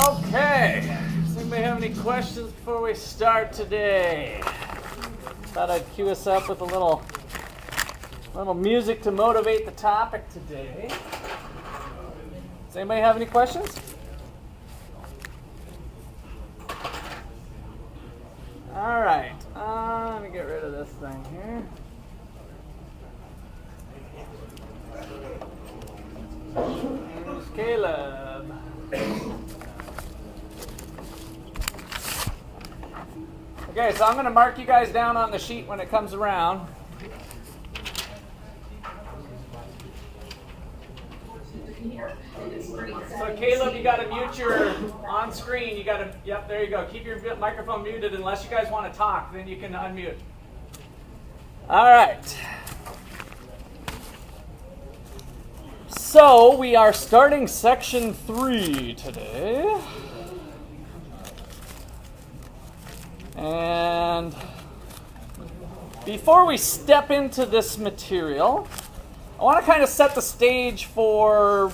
Okay. Does anybody have any questions before we start today? Thought I'd cue us up with a little music to motivate the topic today. Does anybody have any questions? All right. Let me get rid of this thing here. Here's Caleb. Okay, so I'm going to mark you guys down on the sheet when it comes around. So Caleb, you got to mute your on screen. You got to, yep, there you go. Keep your microphone muted unless you guys want to talk. Then you can unmute. All right. So we are starting section 3 today. And before we step into this material, I want to kind of set the stage for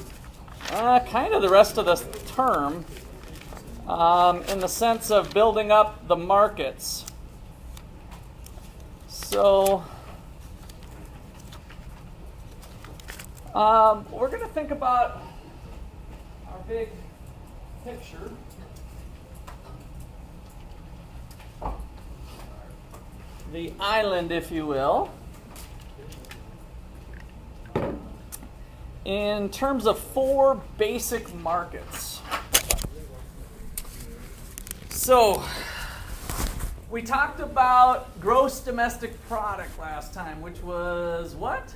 kind of the rest of this term in the sense of building up the markets. So we're going to think about our big picture. The island, if you will, in terms of 4 basic markets. So, we talked about gross domestic product last time, which was what?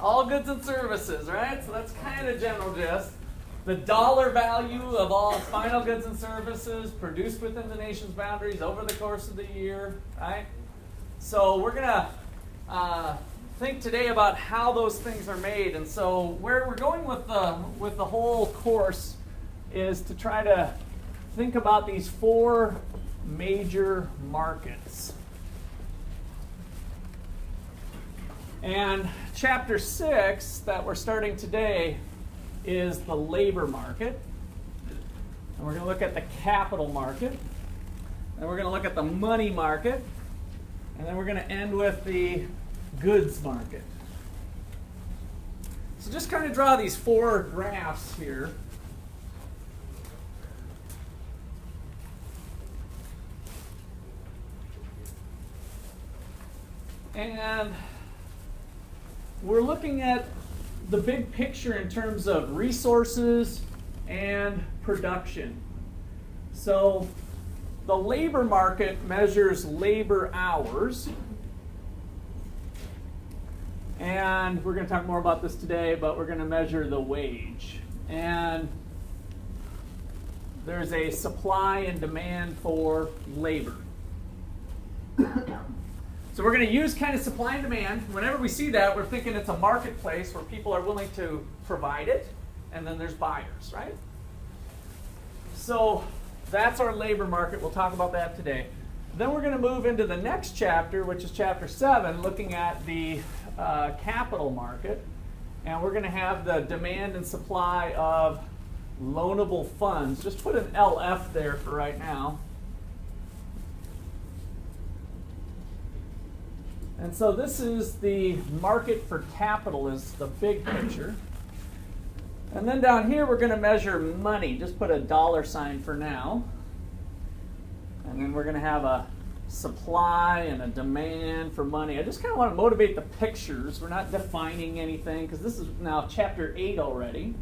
All goods and services, right? So that's kind of general gist. The dollar value of all final goods and services produced within the nation's boundaries over the course of the year, right? So we're going to think today about how those things are made. And so where we're going with the whole course is to try to think about these 4 major markets. And chapter 6 that we're starting today is the labor market. And we're going to look at the capital market. And we're going to look at the money market. And then we're going to end with the goods market. So just kind of draw these 4 graphs here. And we're looking at the big picture in terms of resources and production. So the labor market measures labor hours. And we're going to talk more about this today, but we're going to measure the wage. And there's a supply and demand for labor. So we're going to use kind of supply and demand. Whenever we see that, we're thinking it's a marketplace where people are willing to provide it, and then there's buyers, right? So that's our labor market. We'll talk about that today. Then we're going to move into the next chapter, which is chapter 7, looking at the capital market. And we're going to have the demand and supply of loanable funds. Just put an LF there for right now. And so this is the market for capital, is the big picture. And then down here we're going to measure money. Just put a $ for now. And then we're going to have a supply and a demand for money. I just kind of want to motivate the pictures. We're not defining anything because this is now chapter 8 already.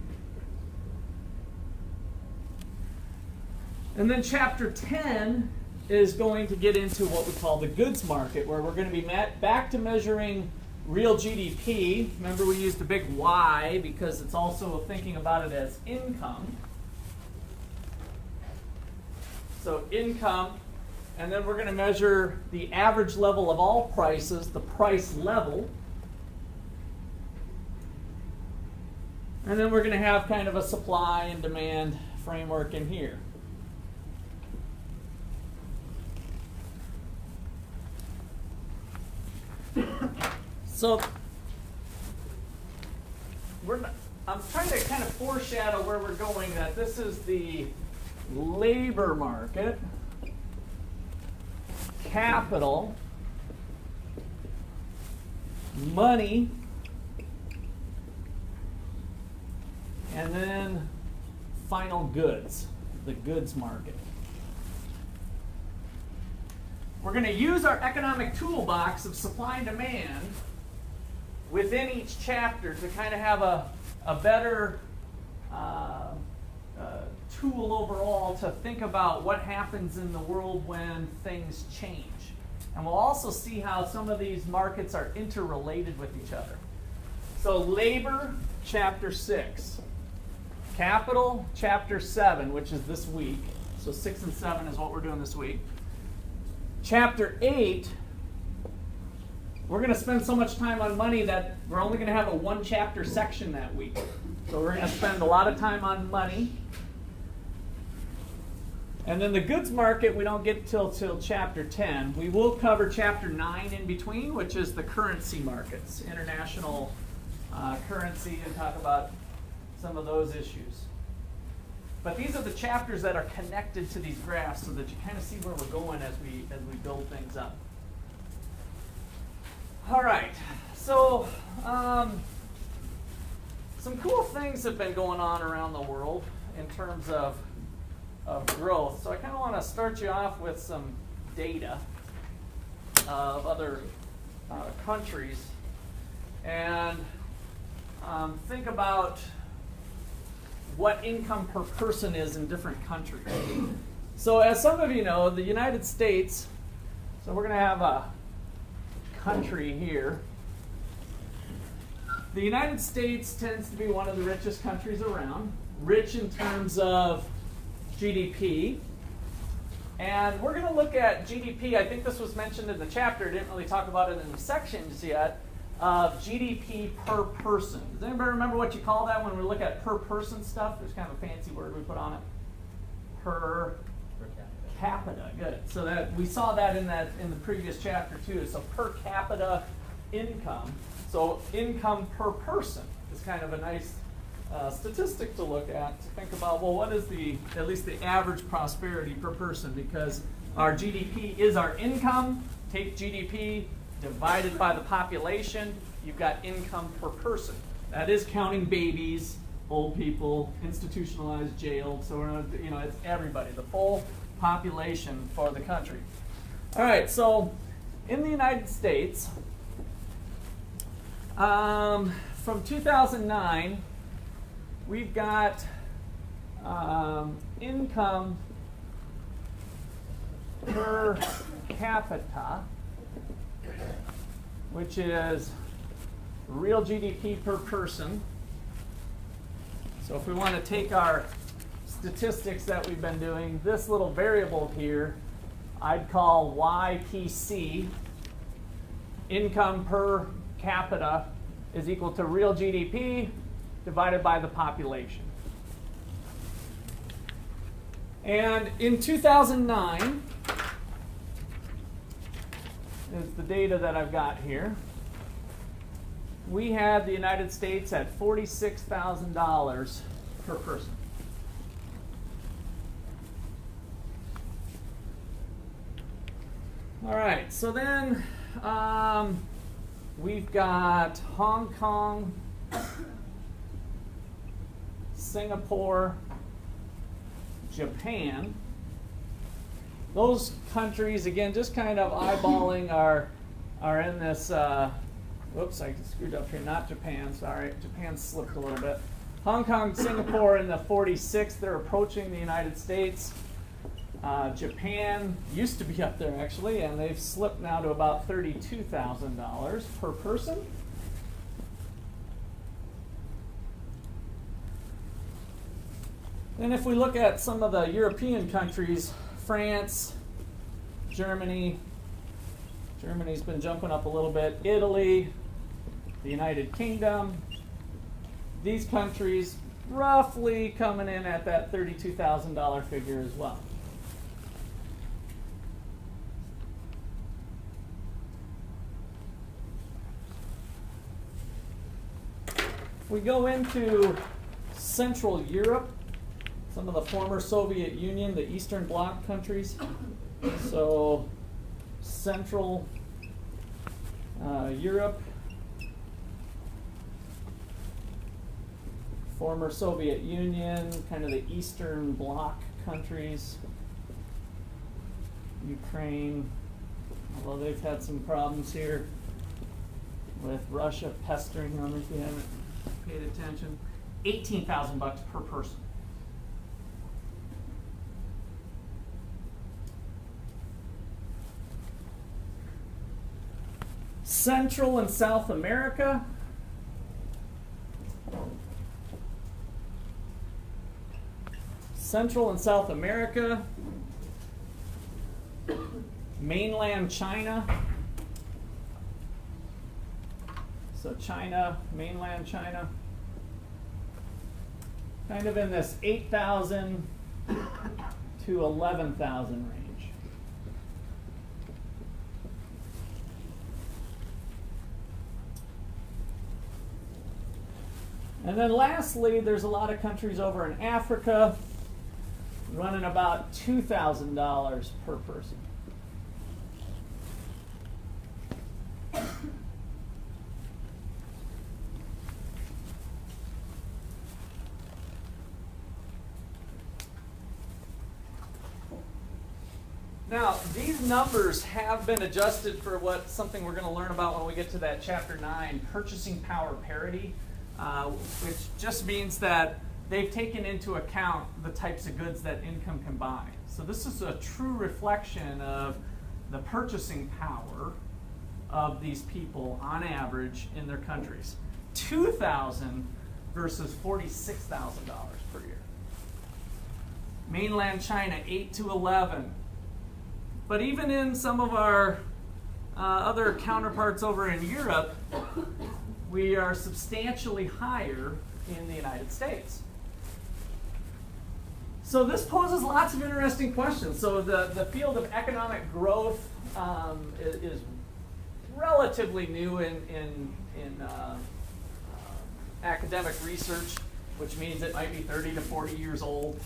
And then chapter 10 is going to get into what we call the goods market, where we're going to be back to measuring real GDP. Remember, we used a big Y because it's also thinking about it as income. So income, and then we're going to measure the average level of all prices, the price level. And then we're going to have kind of a supply and demand framework in here. So I'm trying to kind of foreshadow where we're going, that this is the labor market, capital, money, and then final goods, the goods market. We're going to use our economic toolbox of supply and demand within each chapter to kind of have a better tool overall to think about what happens in the world when things change. And we'll also see how some of these markets are interrelated with each other. So labor, chapter 6. Capital, chapter 7, which is this week. So 6 and 7 is what we're doing this week. Chapter 8, we're going to spend so much time on money that we're only going to have a one chapter section that week. So we're going to spend a lot of time on money. And then the goods market, we don't get till chapter 10. We will cover chapter 9 in between, which is the currency markets, international currency, and talk about some of those issues. But these are the chapters that are connected to these graphs so that you kind of see where we're going as we build things up. All right, so some cool things have been going on around the world in terms of growth. So I kind of want to start you off with some data of other countries and think about what income per person is in different countries. So as some of you know, the United States, so we're going to have a country here. The United States tends to be one of the richest countries around, rich in terms of GDP. And we're going to look at GDP. I think this was mentioned in the chapter. Didn't really talk about it in the sections yet. Of GDP per person. Does anybody remember what you call that when we look at per person stuff? There's kind of a fancy word we put on it. Per capita. Good. So that we saw that in the previous chapter too. So per capita income. So income per person is kind of a nice statistic to look at, to think about, well, what is at least the average prosperity per person? Because our GDP is our income. Take GDP divided by the population, you've got income per person. That is counting babies, old people, institutionalized, jailed. So it's everybody, the full population for the country. All right, so in the United States, from 2009, we've got income per capita, which is real GDP per person. So if we want to take our statistics that we've been doing, this little variable here, I'd call YPC, income per capita, is equal to real GDP divided by the population. And in 2009, is the data that I've got here. We had the United States at $46,000 per person. All right, so then we've got Hong Kong, Singapore, Japan. Those countries, again, just kind of eyeballing are in this, whoops, I screwed up here, not Japan, sorry. Japan slipped a little bit. Hong Kong, Singapore in the 46th, they're approaching the United States. Japan used to be up there, actually, and they've slipped now to about $32,000 per person. And if we look at some of the European countries, France, Germany's been jumping up a little bit, Italy, the United Kingdom, these countries roughly coming in at that $32,000 figure as well. If we go into Central Europe, some of the former Soviet Union, the Eastern Bloc countries, so Central Europe, former Soviet Union, kind of the Eastern Bloc countries, Ukraine, although they've had some problems here with Russia pestering them if you haven't paid attention. $18,000 per person. Central and South America. Central and South America. Mainland China. So China, mainland China. Kind of in this 8,000 to 11,000 range. And then lastly, there's a lot of countries over in Africa running about $2,000 per person. Now, these numbers have been adjusted for something we're going to learn about when we get to that chapter 9, purchasing power parity, which just means that they've taken into account the types of goods that income can buy. So this is a true reflection of the purchasing power of these people on average in their countries. $2,000 versus $46,000 per year. Mainland China, 8 to 11. But even in some of our other counterparts over in Europe, we are substantially higher in the United States. So this poses lots of interesting questions. So the field of economic growth is relatively new in academic research, which means it might be 30 to 40 years old.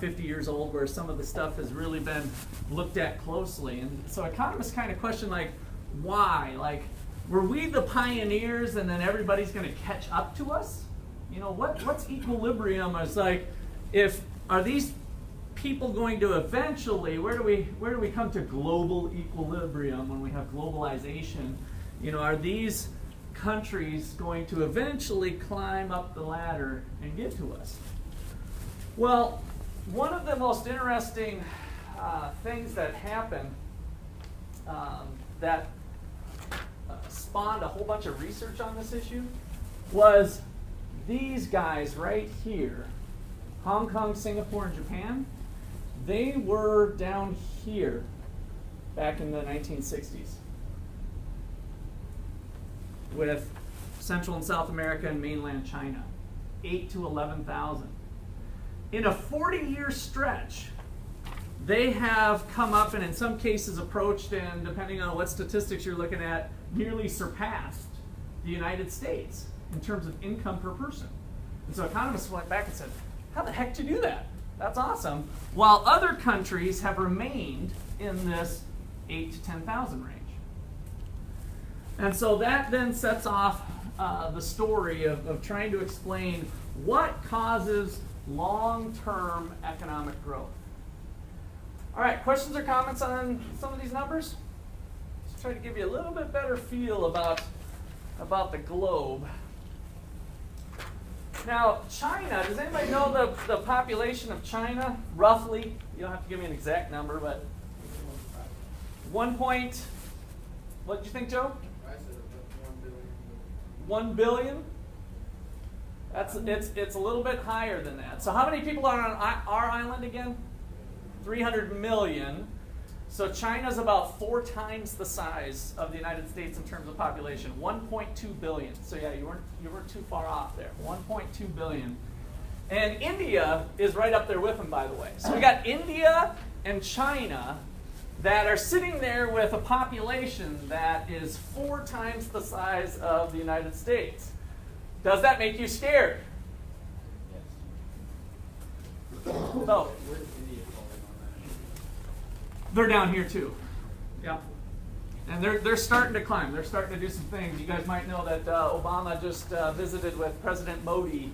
50 years old, where some of the stuff has really been looked at closely. And so economists kind of question, like, why? Like, were we the pioneers and then everybody's going to catch up to us? You know, what's equilibrium? It's like, are these people going to eventually, where do we come to global equilibrium when we have globalization? You know, are these countries going to eventually climb up the ladder and get to us? Well, one of the most interesting things that happened that spawned a whole bunch of research on this issue was these guys right here, Hong Kong, Singapore, and Japan. They were down here back in the 1960s with Central and South America and mainland China, 8 to 11,000. In a 40-year stretch, they have come up and in some cases approached, and depending on what statistics you're looking at, nearly surpassed the United States in terms of income per person. And so economists went back and said, how the heck do you do that? That's awesome. While other countries have remained in this 8 to 10,000 range. And so that then sets off the story of trying to explain what causes long-term economic growth. All right, questions or comments on some of these numbers? Let's try to give you a little bit better feel about the globe. Now, China, does anybody know the population of China, roughly? You don't have to give me an exact number, but 1 point, what did you think, Joe? I said 1 billion? It's a little bit higher than that. So how many people are on our island again? 300 million. So China's about 4 times the size of the United States in terms of population, 1.2 billion. So yeah, you weren't too far off there, 1.2 billion. And India is right up there with them, by the way. So we got India and China that are sitting there with a population that is 4 times the size of the United States. Does that make you scared? Yes. No. Where's India falling on that? They're down here too. Yeah. And they're starting to climb. They're starting to do some things. You guys might know that Obama just visited with President Modi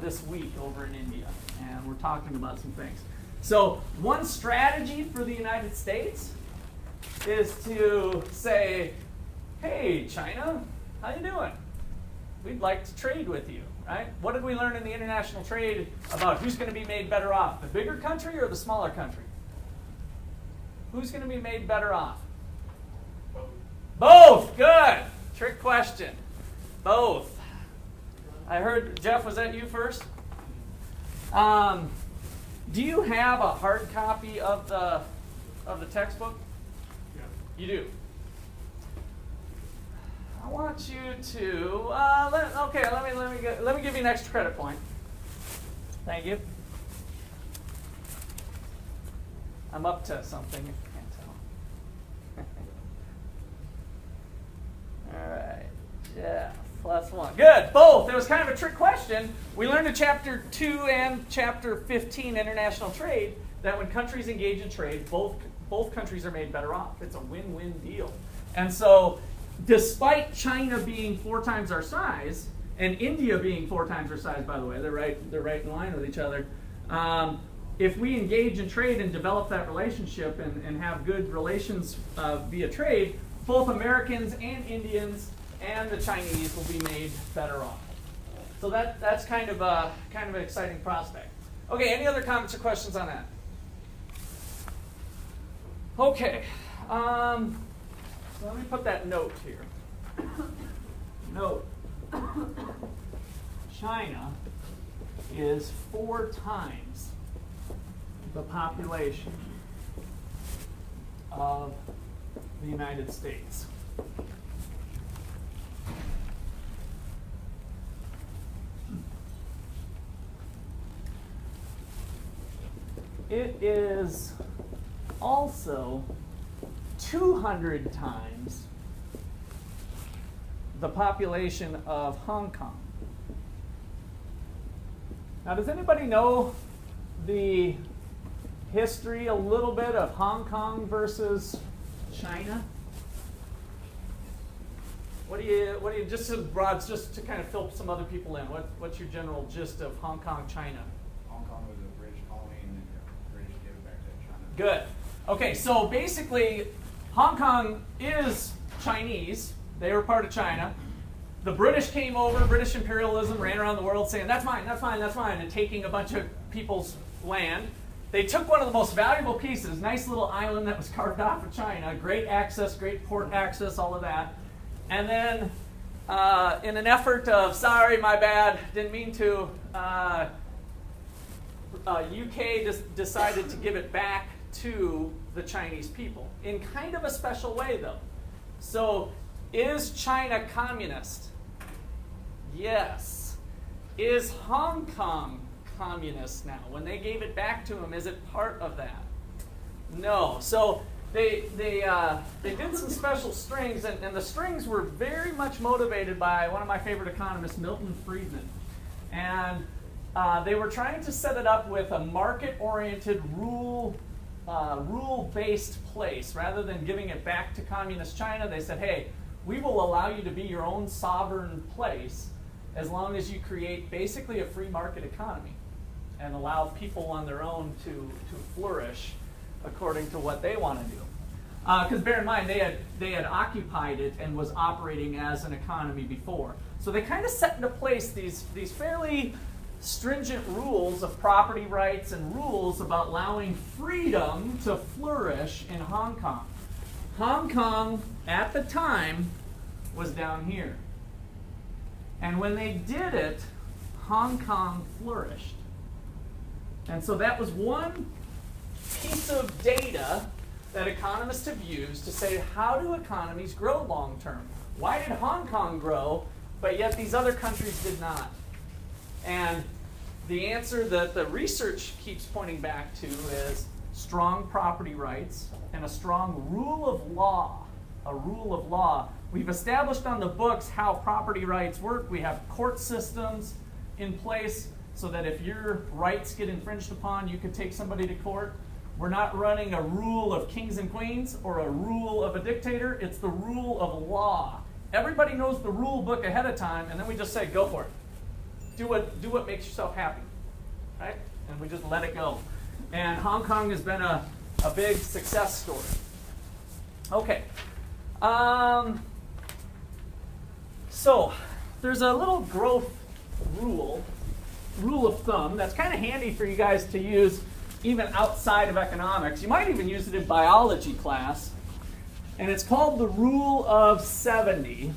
this week over in India. And we're talking about some things. So one strategy for the United States is to say, hey, China, how you doing? We'd like to trade with you, right? What did we learn in the international trade about who's going to be made better off, the bigger country or the smaller country? Who's going to be made better off? Both. Good. Trick question. Both. I heard, Jeff, was that you first? Do you have a hard copy of the textbook? Yeah. You do. I want you to. Let me give you an extra credit point. Thank you. I'm up to something. If you can't tell. All right. Yeah. +1. Good. Both. It was kind of a trick question. We learned in Chapter 2 and Chapter 15, International Trade, that when countries engage in trade, both countries are made better off. It's a win-win deal. And so, despite China being 4 times our size, and India being 4 times our size, by the way, they're right in line with each other. If we engage in trade and develop that relationship and have good relations via trade, both Americans and Indians and the Chinese will be made better off. So that's kind of an exciting prospect. Okay, any other comments or questions on that? Okay, so let me put that note here. Note, China is 4 times the population of the United States. It is also 200 times the population of Hong Kong. Now, does anybody know the history a little bit of Hong Kong versus China? What do you just to kind of fill some other people in? What's your general gist of Hong Kong, China? Hong Kong was a British colony, and then the British gave it back to China. Good. Okay, so basically, Hong Kong is Chinese. They were part of China. The British came over, British imperialism, ran around the world saying, that's mine, that's mine, that's mine, and taking a bunch of people's land. They took one of the most valuable pieces, nice little island that was carved off of China, great access, great port access, all of that. And then, in an effort of, sorry, my bad, didn't mean to, UK decided to give it back to the Chinese people in kind of a special way, though. So, is China communist? Yes. Is Hong Kong communist now? When they gave it back to them, is it part of that? No. So they did some special strings, and the strings were very much motivated by one of my favorite economists, Milton Friedman. And they were trying to set it up with a market-oriented, rule-based place. Rather than giving it back to communist China, they said, hey, we will allow you to be your own sovereign place as long as you create basically a free market economy and allow people on their own to flourish according to what they want to do. Because bear in mind, they had occupied it and was operating as an economy before. So they kind of set into place these fairly stringent rules of property rights and rules about allowing freedom to flourish in Hong Kong. Hong Kong, at the time, was down here. And when they did it, Hong Kong flourished. And so that was one piece of data that economists have used to say, how do economies grow long term? Why did Hong Kong grow, but yet these other countries did not? And the answer that the research keeps pointing back to is strong property rights and a strong rule of law a rule of law. We've established on the books how property rights work. We have court systems in place so that if your rights get infringed upon, you could take somebody to court. We're not running a rule of kings and queens or a rule of a dictator. It's the rule of law. Everybody knows the rule book ahead of time, and then we just say, go for it. Do what makes yourself happy, right? And we just let it go. And Hong Kong has been a big success story. Okay. So there's a little growth rule of thumb that's kind of handy for you guys to use even outside of economics. You might even use it in biology class. And it's called the rule of 70.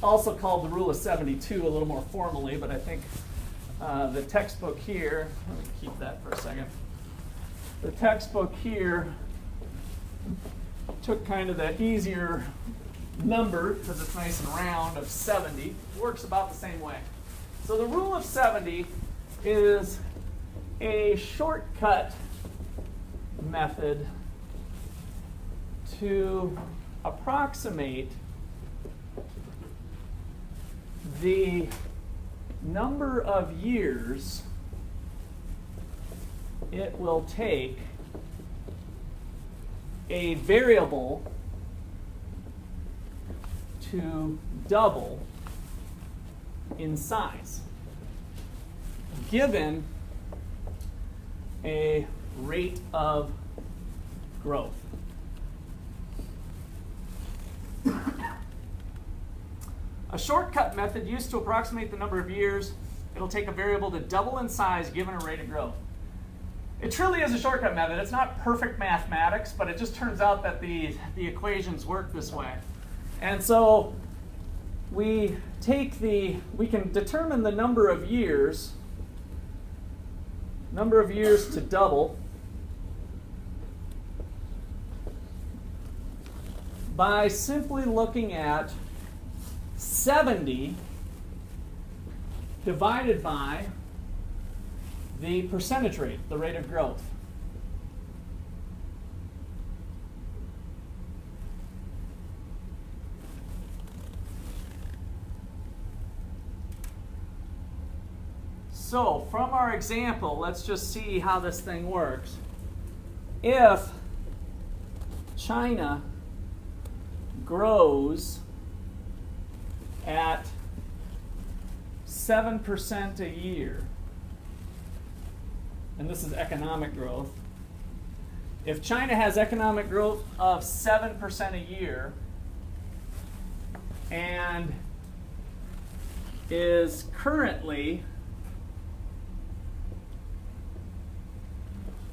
Also called the rule of 72 a little more formally, but I think the textbook here, let me keep that for a second. The textbook here took kind of the easier number, because it's nice and round, of 70. It works about the same way. So the rule of 70 is a shortcut method to approximate the number of years it will take a variable to double in size, given a rate of growth. A shortcut method used to approximate the number of years it'll take a variable to double in size given a rate of growth. It truly is a shortcut method. It's not perfect mathematics, but it just turns out that the equations work this way. And so we can determine the number of years to double by simply looking at 70 divided by the percentage rate, the rate of growth. So from our example, let's just see how this thing works. If China grows at 7% a year, and this is economic growth. If China has economic growth of 7% a year and is currently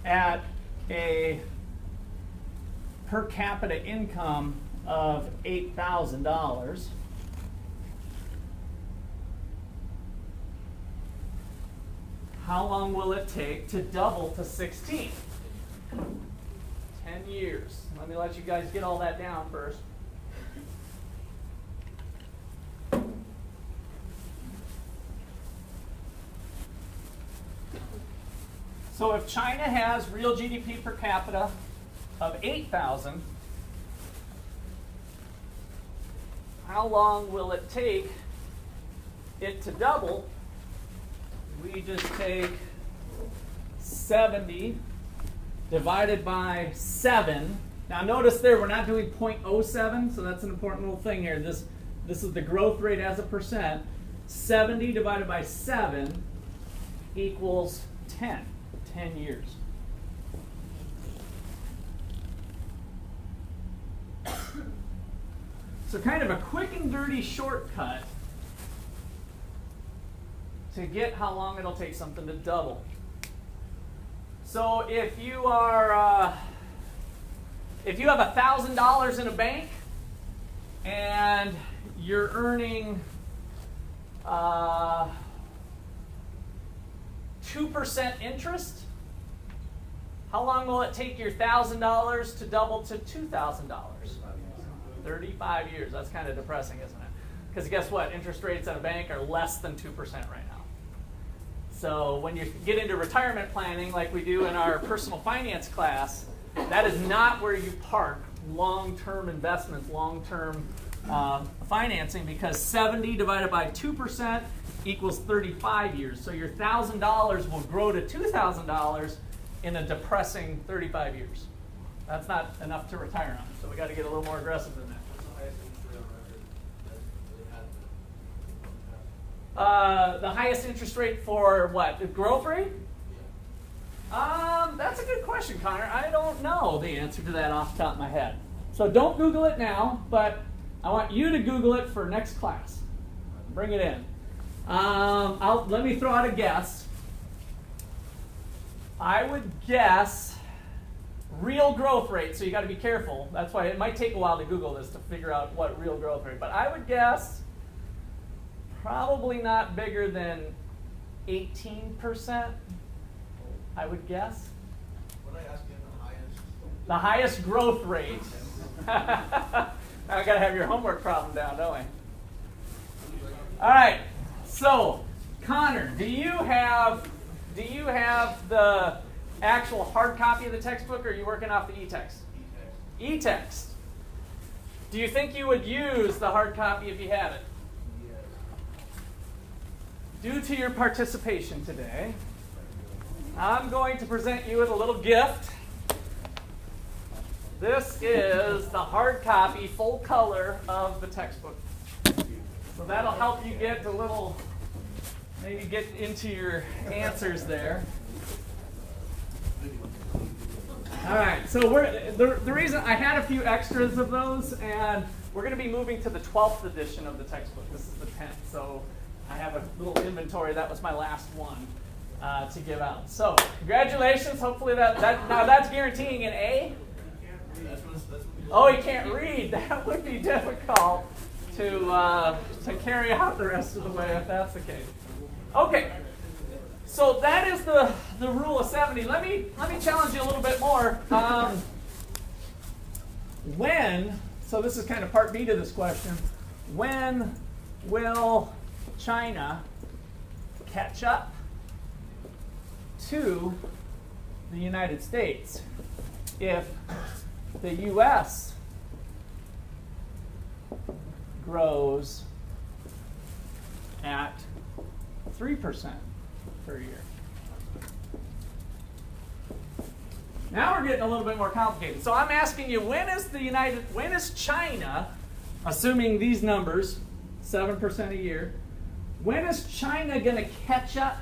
at a per capita income of $8,000, how long will it take to double to 16? 10 years. Let me let you guys get all that down first. So if China has real GDP per capita of 8,000, how long will it take it to double? We just take 70 divided by 7. Now notice there we're not doing 0.07, so that's an important little thing here. This is the growth rate as a percent. 70 divided by 7 equals 10. 10 years. So kind of a quick and dirty shortcut to get how long it'll take something to double. So if you have $1,000 in a bank and you're earning 2% interest, how long will it take your $1,000 to double to $2,000? 35 years. That's kind of depressing, isn't it? Because guess what? Interest rates at a bank are less than 2% right now. So when you get into retirement planning like we do in our personal finance class, that is not where you park long-term investments, long-term financing, because 70 divided by 2% equals 35 years. So your $1,000 will grow to $2,000 in a depressing 35 years. That's not enough to retire on. So we got to get a little more aggressive than that. The highest interest rate for what? The growth rate? That's a good question, Connor. I don't know the answer to that off the top of my head. So don't Google it now, but I want you to Google it for next class. Bring it in. Let me throw out a guess. I would guess real growth rate, so you got to be careful. That's why it might take a while to Google this to figure out what real growth rate. But I would guess probably not bigger than 18%. I would guess. What I ask you the highest? The highest growth rate. Now I got to have your homework problem down, don't I? All right. So, Connor, do you have the actual hard copy of the textbook, or are you working off the e-text? E-text. Do you think you would use the hard copy if you had it? Yes. Due to your participation today, I'm going to present you with a little gift. This is the hard copy, full color of the textbook. So that'll help you get a little, maybe get into your answers there. All right, so the reason I had a few extras of those, and we're going to be moving to the 12th edition of the textbook. This is the 10th, so I have a little inventory. That was my last one to give out. So congratulations. Hopefully now that's guaranteeing an A. Oh, he can't read. That would be difficult to carry out the rest of the way if that's the case. Okay. So that is the rule of 70. Let me challenge you a little bit more. So this is kind of part B to this question. When will China catch up to the United States if the U.S. grows at 3% per year? Now we're getting a little bit more complicated. So I'm asking you, when is China, assuming these numbers, 7% a year, when is China going to catch up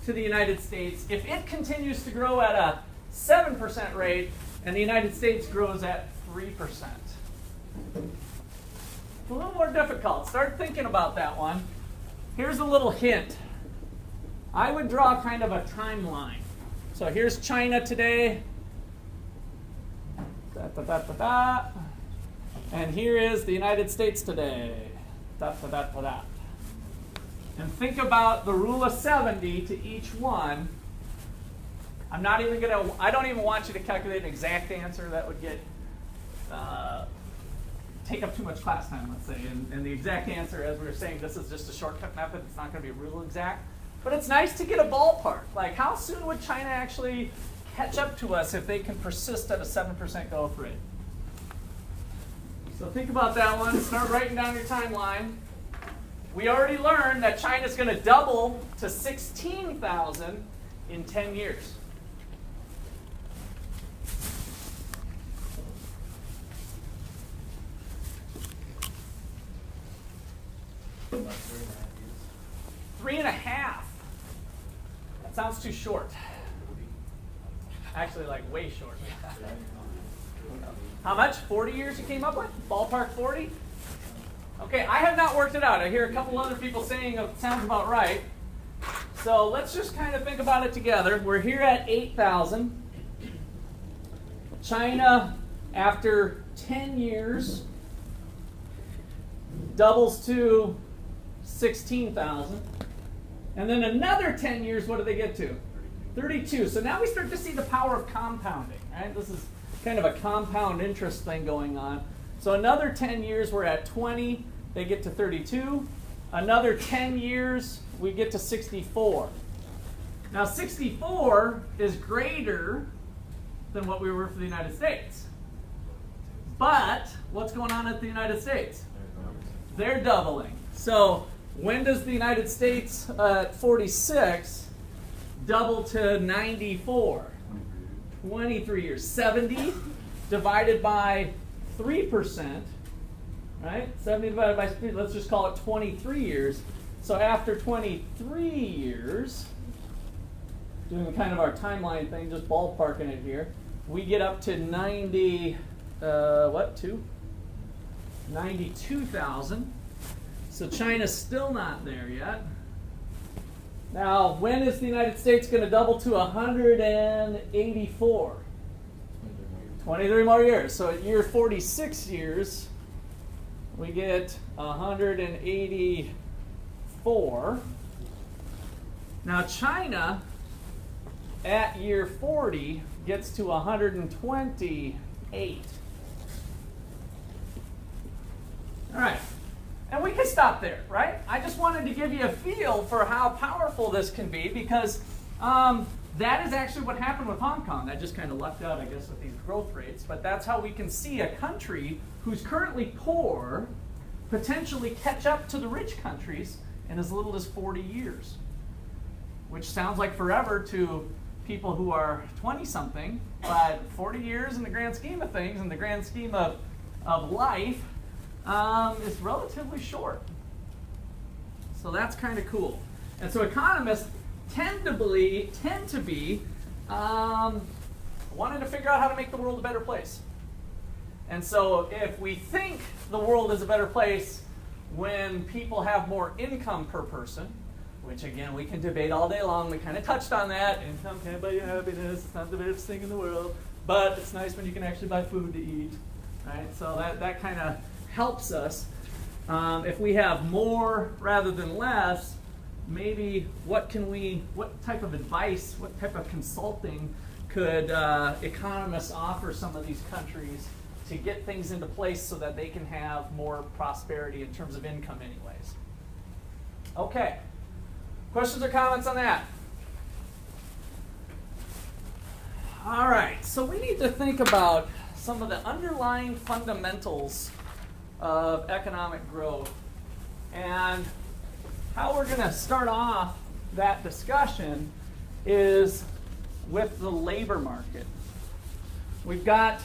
to the United States if it continues to grow at a 7% rate and the United States grows at 3%? It's a little more difficult. Start thinking about that one. Here's a little hint. I would draw kind of a timeline. So here's China today. Da, da, da, da, da. And here is the United States today. Da, da, da, da, da. And think about the rule of 70 to each one. I don't even want you to calculate an exact answer. That would take up too much class time, let's say. And the exact answer, as we were saying, this is just a shortcut method. It's not going to be real exact. But it's nice to get a ballpark. Like, how soon would China actually catch up to us if they can persist at a 7% growth rate? So think about that one. Start writing down your timeline. We already learned that China's going to double to 16,000 in 10 years. About 3.5 years. 3.5. That sounds too short. Actually, like way short. How much? 40 years you came up with? Ballpark 40? Okay, I have not worked it out. I hear a couple other people saying it sounds about right. So let's just kind of think about it together. We're here at 8,000. China, after 10 years, doubles to 16,000. And then another 10 years, what do they get to? 32. So now we start to see the power of compounding, right? This is kind of a compound interest thing going on. So another 10 years, we're at 20. They get to 32. Another 10 years, we get to 64. Now 64 is greater than what we were for the United States. But what's going on at the United States? They're doubling. So when does the United States at 46 double to 94? 23 years. 70 divided by 3%, right? 70 divided by 3, let's just call it 23 years. So after 23 years, doing kind of our timeline thing, just ballparking it here, we get up to 92,000. So China's still not there yet. Now, when is the United States going to double to 184? 23 more years. So at year 46 years, we get 184. Now, China at year 40 gets to 128. All right. And we can stop there, right? I just wanted to give you a feel for how powerful this can be, because that is actually what happened with Hong Kong. I just kind of lucked out, I guess, with these growth rates. But that's how we can see a country who's currently poor potentially catch up to the rich countries in as little as 40 years, which sounds like forever to people who are 20-something, but 40 years in the grand scheme of things, in the grand scheme of life, is relatively short. So that's kind of cool. And so economists tend to be wanting to figure out how to make the world a better place. And so if we think the world is a better place when people have more income per person, which again we can debate all day long, we kind of touched on that, income can't buy you happiness, it's not the best thing in the world, but it's nice when you can actually buy food to eat, right? So that kind of helps us. If we have more rather than less, maybe what type of advice, what type of consulting could economists offer some of these countries to get things into place so that they can have more prosperity in terms of income anyways? Okay. Questions or comments on that? All right, so we need to think about some of the underlying fundamentals of economic growth, and how we're going to start off that discussion is with the labor market. We've got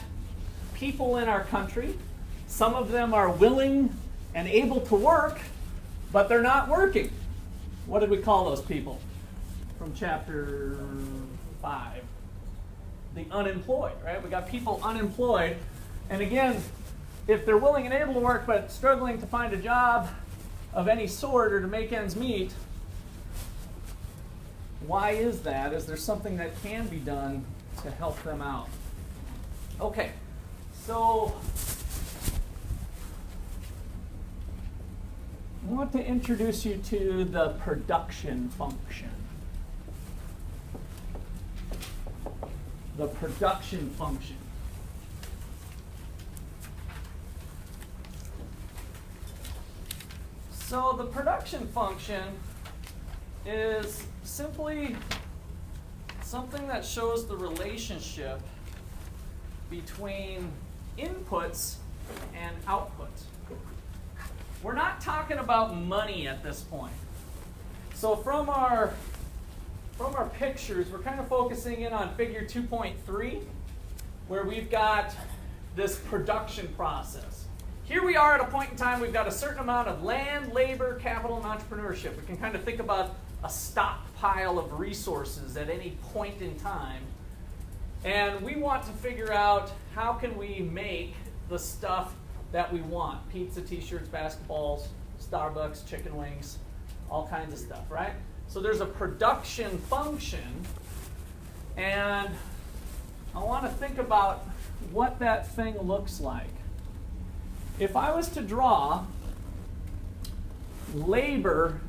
people in our country. Some of them are willing and able to work, but they're not working. What did we call those people from chapter 5? The unemployed, right? We got people unemployed, and again, if they're willing and able to work but struggling to find a job of any sort or to make ends meet, why is that? Is there something that can be done to help them out? Okay, so I want to introduce you to the production function. The production function. So the production function is simply something that shows the relationship between inputs and outputs. We're not talking about money at this point. So from our pictures, we're kind of focusing in on figure 2.3, where we've got this production process. Here we are at a point in time, we've got a certain amount of land, labor, capital, and entrepreneurship. We can kind of think about a stockpile of resources at any point in time. And we want to figure out how can we make the stuff that we want. Pizza, t-shirts, basketballs, Starbucks, chicken wings, all kinds of stuff, right? So there's a production function, and I want to think about what that thing looks like. If I was to draw labor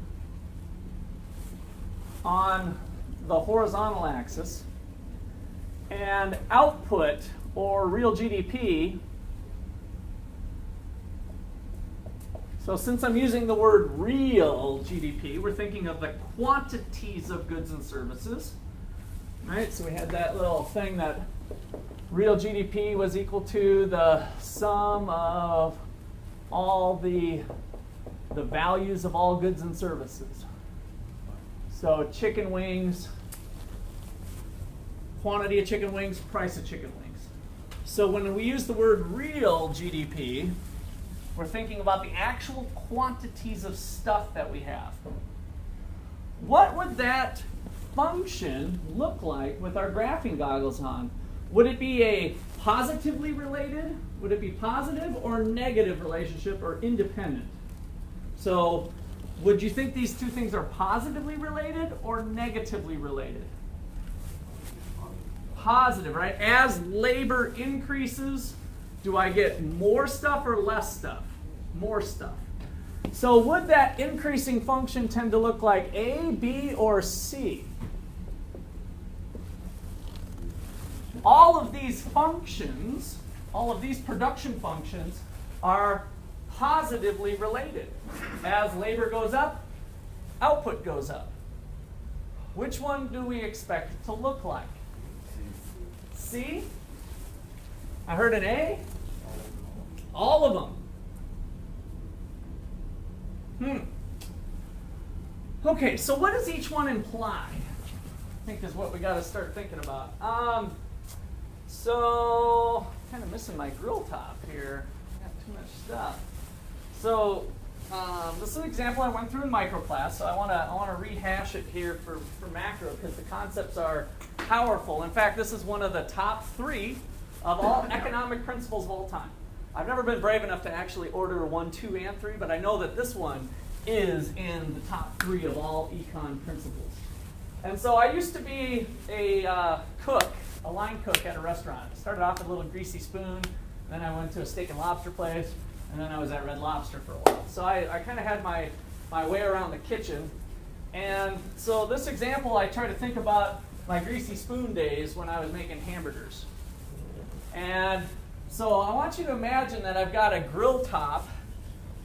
on the horizontal axis and output, or real GDP, so since I'm using the word real GDP, we're thinking of the quantities of goods and services, right? So we had that little thing that real GDP was equal to the sum of all the values of all goods and services. So chicken wings, quantity of chicken wings, price of chicken wings. So when we use the word real GDP, we're thinking about the actual quantities of stuff that we have. What would that function look like with our graphing goggles on? Would it be a positively related? Would it be positive or negative relationship or independent? So would you think these two things are positively related or negatively related? Positive, right? As labor increases, do I get more stuff or less stuff? More stuff. So would that increasing function tend to look like A, B, or C? All of these functions, all of these production functions are positively related. As labor goes up, output goes up. Which one do we expect it to look like? C? I heard an A? All of them. Okay, so what does each one imply? I think is what we got to start thinking about. So, kind of missing my grill top here. Got too much stuff. So, this is an example I went through in micro class, so I want to rehash it here for macro because the concepts are powerful. In fact, this is one of the top 3 of all economic principles of all time. I've never been brave enough to actually order 1, 2, and 3, but I know that this one is in the top 3 of all econ principles. And so I used to be a cook, a line cook at a restaurant. I started off with a little greasy spoon, then I went to a steak and lobster place, and then I was at Red Lobster for a while. So I kind of had my way around the kitchen. And so this example, I try to think about my greasy spoon days when I was making hamburgers. And so I want you to imagine that I've got a grill top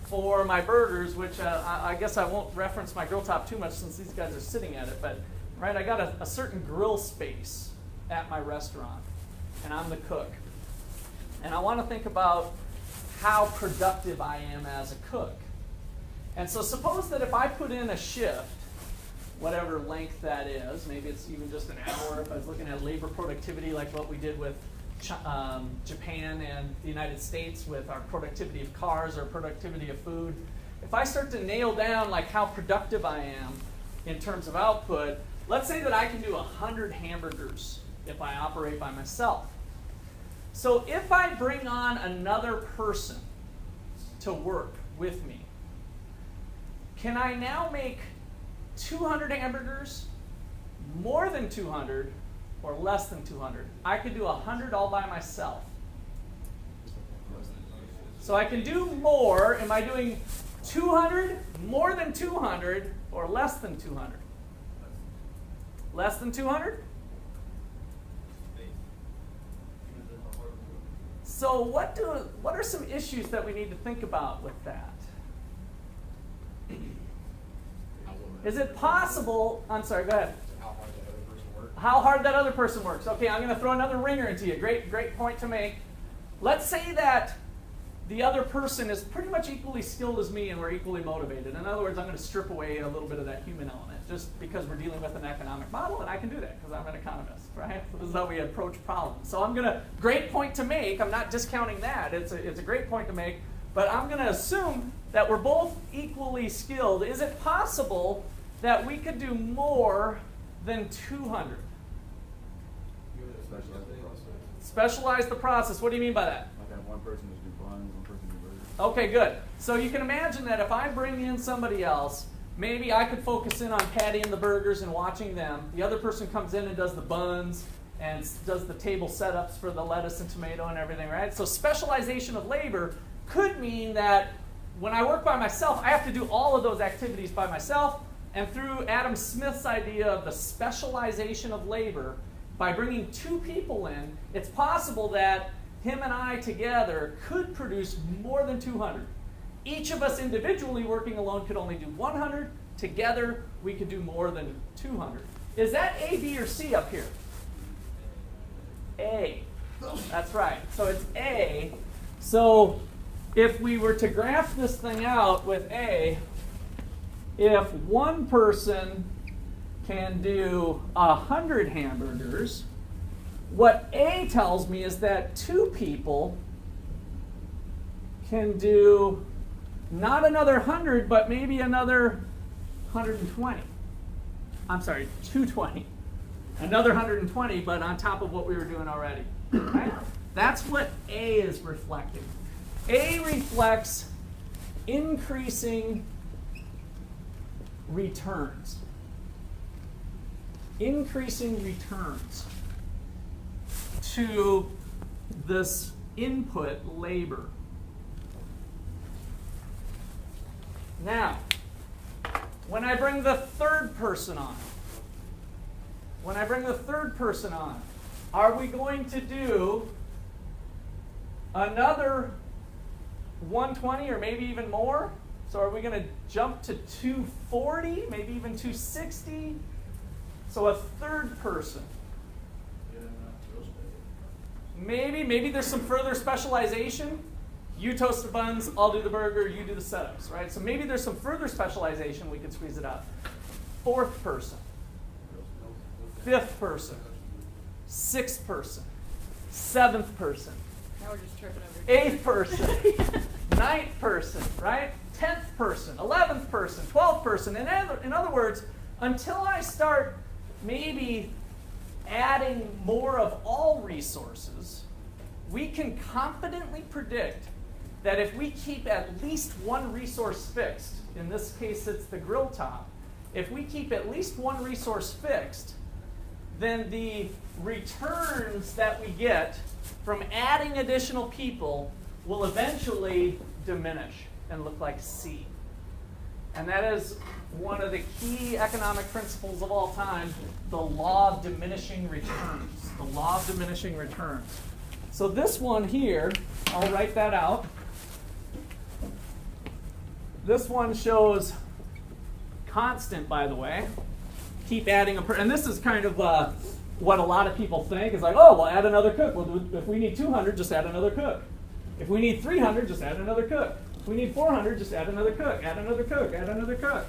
for my burgers, which I guess I won't reference my grill top too much since these guys are sitting at it, but right, I got a certain grill space at my restaurant, and I'm the cook. And I want to think about how productive I am as a cook. And so suppose that if I put in a shift, whatever length that is, maybe it's even just an hour, if I was looking at labor productivity like what we did with Japan and the United States with our productivity of cars or productivity of food. If I start to nail down like how productive I am in terms of output, let's say that I can do 100 hamburgers if I operate by myself. So if I bring on another person to work with me, can I now make 200 hamburgers, more than 200, or less than 200? I could do 100 all by myself. So I can do more. Am I doing 200, more than 200, or less than 200? Less than 200? So what are some issues that we need to think about with that? Is it possible, I'm sorry, go ahead. How hard that other person works. Okay, I'm going to throw another ringer into you. Great point to make. Let's say that the other person is pretty much equally skilled as me and we're equally motivated. In other words, I'm going to strip away a little bit of that human element just because we're dealing with an economic model, and I can do that because I'm an economist, right? So this is how we approach problems. So great point to make. I'm not discounting that. It's a great point to make, but I'm going to assume that we're both equally skilled. Is it possible that we could do more than 200? Specialize the process. What do you mean by that? Like have one person just do buns, one person do burgers. Okay, good. So you can imagine that if I bring in somebody else, maybe I could focus in on pattying the burgers and watching them. The other person comes in and does the buns and does the table setups for the lettuce and tomato and everything, right? So specialization of labor could mean that when I work by myself, I have to do all of those activities by myself. And through Adam Smith's idea of the specialization of labor, by bringing 2 people in, it's possible that him and I together could produce more than 200. Each of us individually working alone could only do 100. Together, we could do more than 200. Is that A, B, or C up here? A. That's right. So it's A. So if we were to graph this thing out with A, if one person can do 100 hamburgers, what A tells me is that 2 people can do not another 100, but maybe another 120. I'm sorry, 220. Another 120, but on top of what we were doing already. Right? That's what A is reflecting. A reflects increasing returns. Increasing returns to this input labor. Now, when I bring the third person on, are we going to do another 120 or maybe even more? So are we going to jump to 240, maybe even 260? So a third person. Maybe there's some further specialization. You toast the buns, I'll do the burger, you do the setups, right? So maybe there's some further specialization, we could squeeze it out. Fourth person. Fifth person. Sixth person. Seventh person. Now we're just tripping over. Eighth person. Ninth person, right? 10th person. 11th person. 12th person. In other words, until I start maybe adding more of all resources, we can confidently predict that if we keep at least one resource fixed, in this case it's the grill top, if we keep at least one resource fixed, then the returns that we get from adding additional people will eventually diminish and look like C. And that is one of the key economic principles of all time, the law of diminishing returns. The law of diminishing returns. So this one here, I'll write that out. This one shows constant, by the way. Keep adding and this is kind of what a lot of people think is like, oh, we'll add another cook. If we need 200, just add another cook. If we need 300, just add another cook. If we need 400, just add another cook, add another cook, add another cook.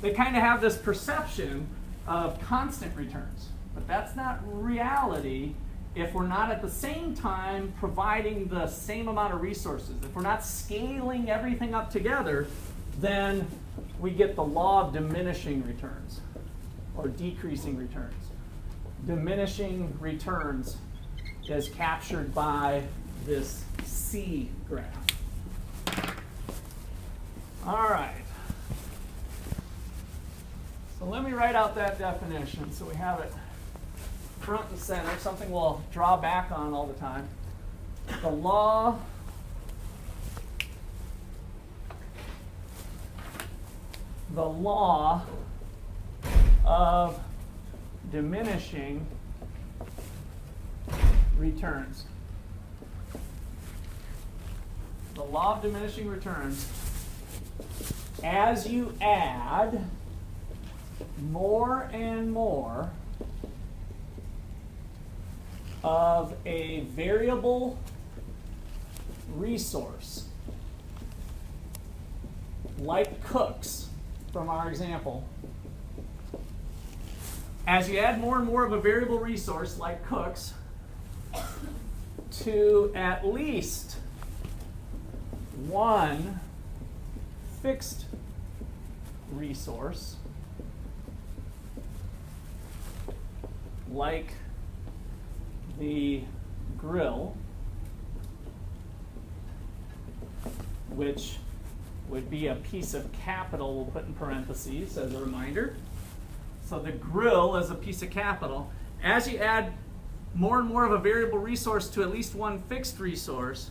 They kind of have this perception of constant returns. But that's not reality if we're not at the same time providing the same amount of resources. If we're not scaling everything up together, then we get the law of diminishing returns or decreasing returns. Diminishing returns is captured by this C graph. All right. So let me write out that definition so we have it front and center, something we'll draw back on all the time. The law of diminishing returns. The law of diminishing returns. As you add more and more of a variable resource, like cooks from our example, as you add more and more of a variable resource like cooks to at least one fixed resource like the grill, which would be a piece of capital we'll put in parentheses as a reminder. So the grill is a piece of capital. As you add more and more of a variable resource to at least one fixed resource,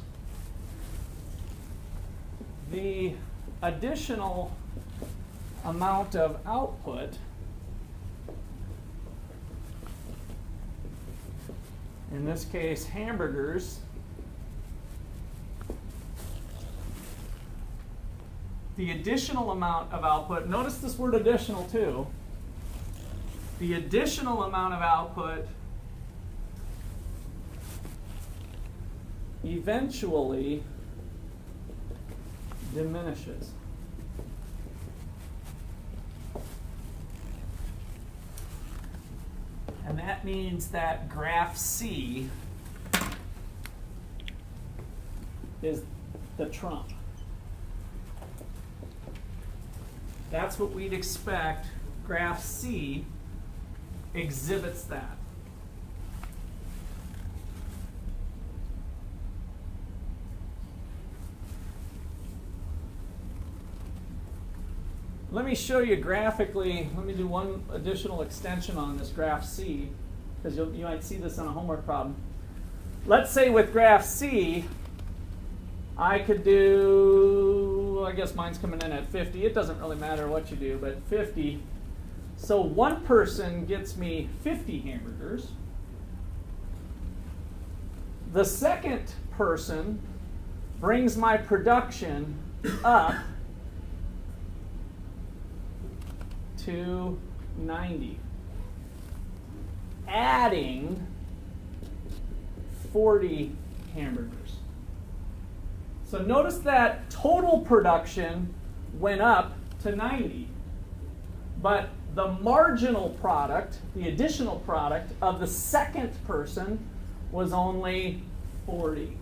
the additional amount of output in this case hamburgers, the additional amount of output, notice this word additional too, the additional amount of output eventually diminishes. And that means that graph C is the trump. That's what we'd expect. Graph C exhibits that. Let me show you graphically. Let me do one additional extension on this graph C, because you might see this on a homework problem. Let's say with graph C, I could do, I guess mine's coming in at 50. It doesn't really matter what you do, but 50. So one person gets me 50 hamburgers. The second person brings my production up to 90, adding 40 hamburgers. So notice that total production went up to 90, but the marginal product, the additional product of the second person was only 40.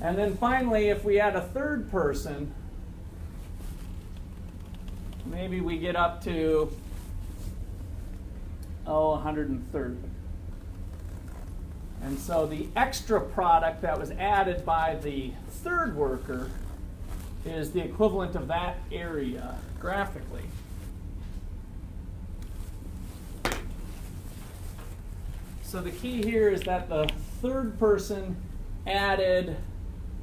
And then finally, if we add a third person, maybe we get up to, 130. And so the extra product that was added by the third worker is the equivalent of that area graphically. So the key here is that the third person added,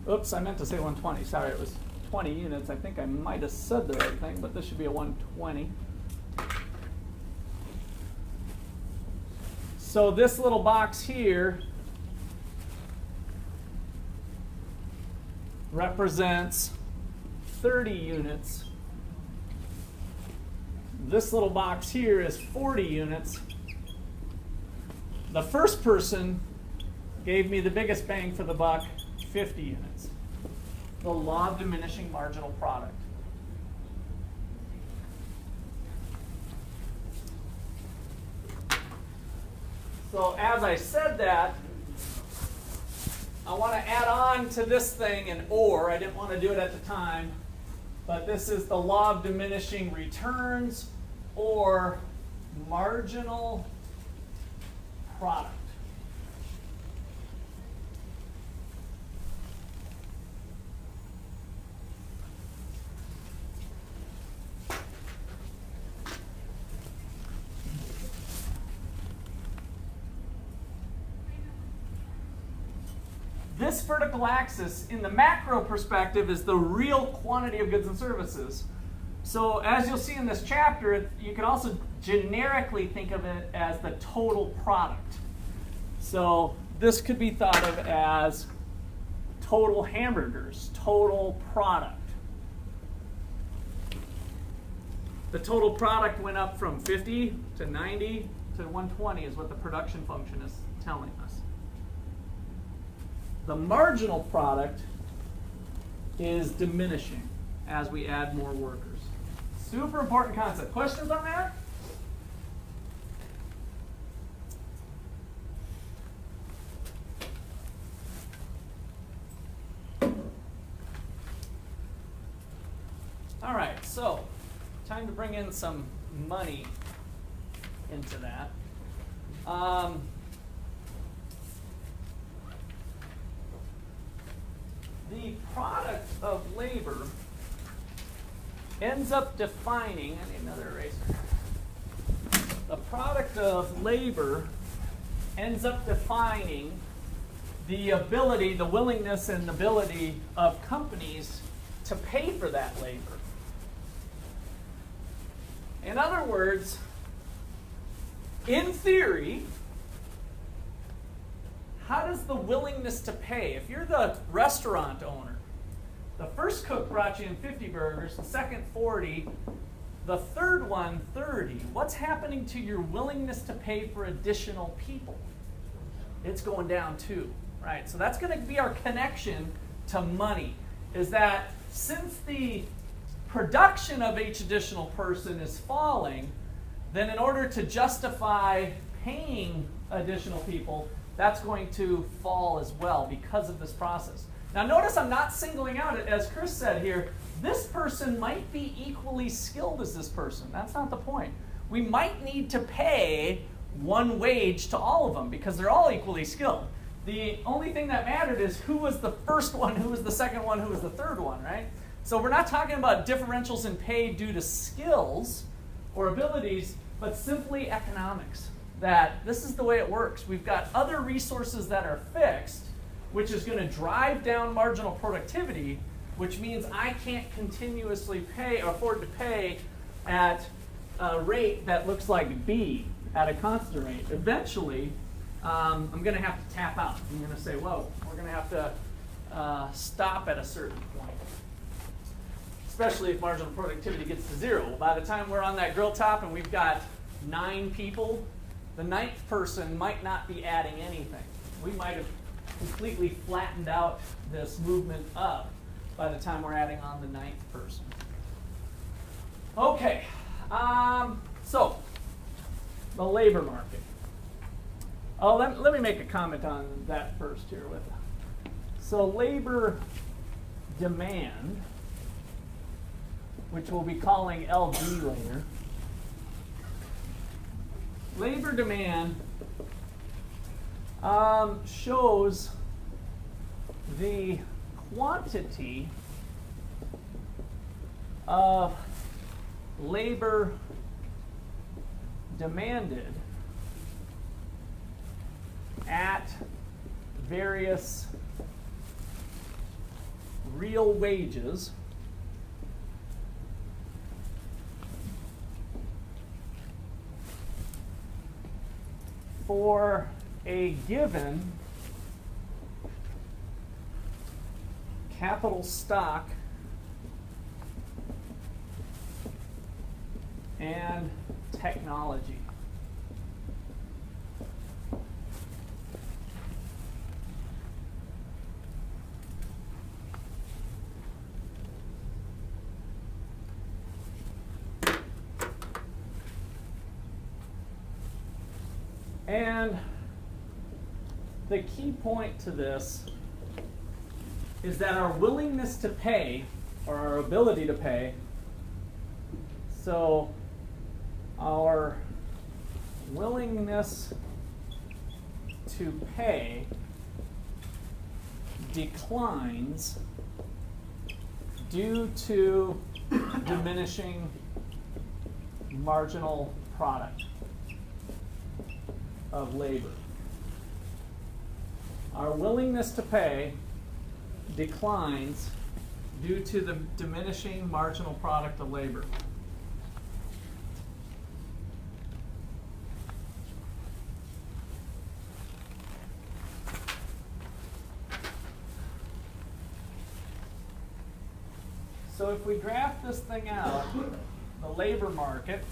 oops, I meant to say 120. Sorry, it was 20 units. I think I might have said the right thing, but this should be a 120. So this little box here represents 30 units. This little box here is 40 units. The first person gave me the biggest bang for the buck, 50 units. The law of diminishing marginal product. So as I said that, I want to add on to this thing an or. I didn't want to do it at the time, but this is the law of diminishing returns or marginal product. This vertical axis in the macro perspective is the real quantity of goods and services. So as you'll see in this chapter, you can also generically think of it as the total product. So this could be thought of as total hamburgers, total product. The total product went up from 50 to 90 to 120 is what the production function is telling us. The marginal product is diminishing as we add more workers. Super important concept. Questions on that? All right, so time to bring in some money into that. The product of labor ends up defining, I need another eraser. The product of labor ends up defining the ability, the willingness and ability of companies to pay for that labor. In other words, in theory, how does the willingness to pay, if you're the restaurant owner, the first cook brought you in 50 burgers, the second 40, the third one 30, what's happening to your willingness to pay for additional people? It's going down too, right? So that's going to be our connection to money, is that since the production of each additional person is falling, then in order to justify paying additional people, that's going to fall as well because of this process. Now notice I'm not singling out it, as Chris said here, this person might be equally skilled as this person. That's not the point. We might need to pay one wage to all of them because they're all equally skilled. The only thing that mattered is who was the first one, who was the second one, who was the third one, right? So we're not talking about differentials in pay due to skills or abilities, but simply economics. That this is the way it works. We've got other resources that are fixed, which is going to drive down marginal productivity, which means I can't continuously afford to pay at a rate that looks like B at a constant rate. Eventually, I'm going to have to tap out. I'm going to say, whoa, we're going to have to stop at a certain point, especially if marginal productivity gets to 0. By the time we're on that grill top and we've got 9 people, the 9th person might not be adding anything. We might have completely flattened out this movement up by the time we're adding on the 9th person. Okay, so the labor market. Oh, let me make a comment on that first here with you. So labor demand, which we'll be calling LD later. Labor demand shows the quantity of labor demanded at various real wages for a given capital stock and technology. And the key point to this is that our willingness to pay, or our ability to pay, so our willingness to pay declines due to diminishing marginal product of labor. Our willingness to pay declines due to the diminishing marginal product of labor. So if we graph this thing out, the labor market,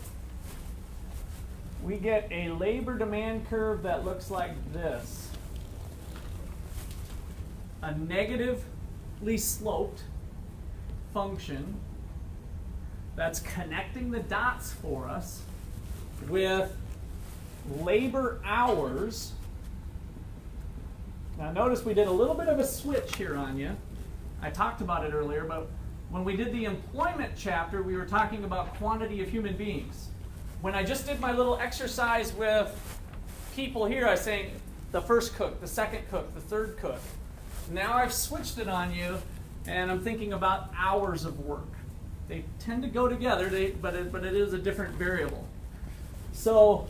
we get a labor demand curve that looks like this. A negatively sloped function that's connecting the dots for us with labor hours. Now notice we did a little bit of a switch here on you. I talked about it earlier, but when we did the employment chapter, we were talking about quantity of human beings. When I just did my little exercise with people here, I was saying the first cook, the second cook, the third cook. Now I've switched it on you, and I'm thinking about hours of work. They tend to go together, but it is a different variable. So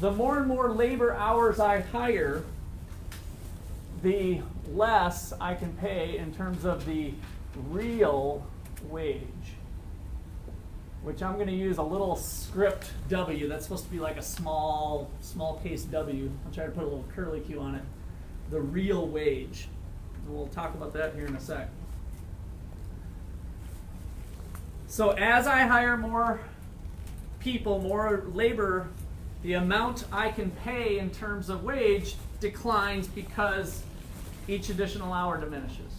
the more and more labor hours I hire, the less I can pay in terms of the real wage, which I'm going to use a little script W. That's supposed to be like a small case W. I'll try to put a little curly Q on it. The real wage. And we'll talk about that here in a sec. So as I hire more people, more labor, the amount I can pay in terms of wage declines because each additional hour diminishes.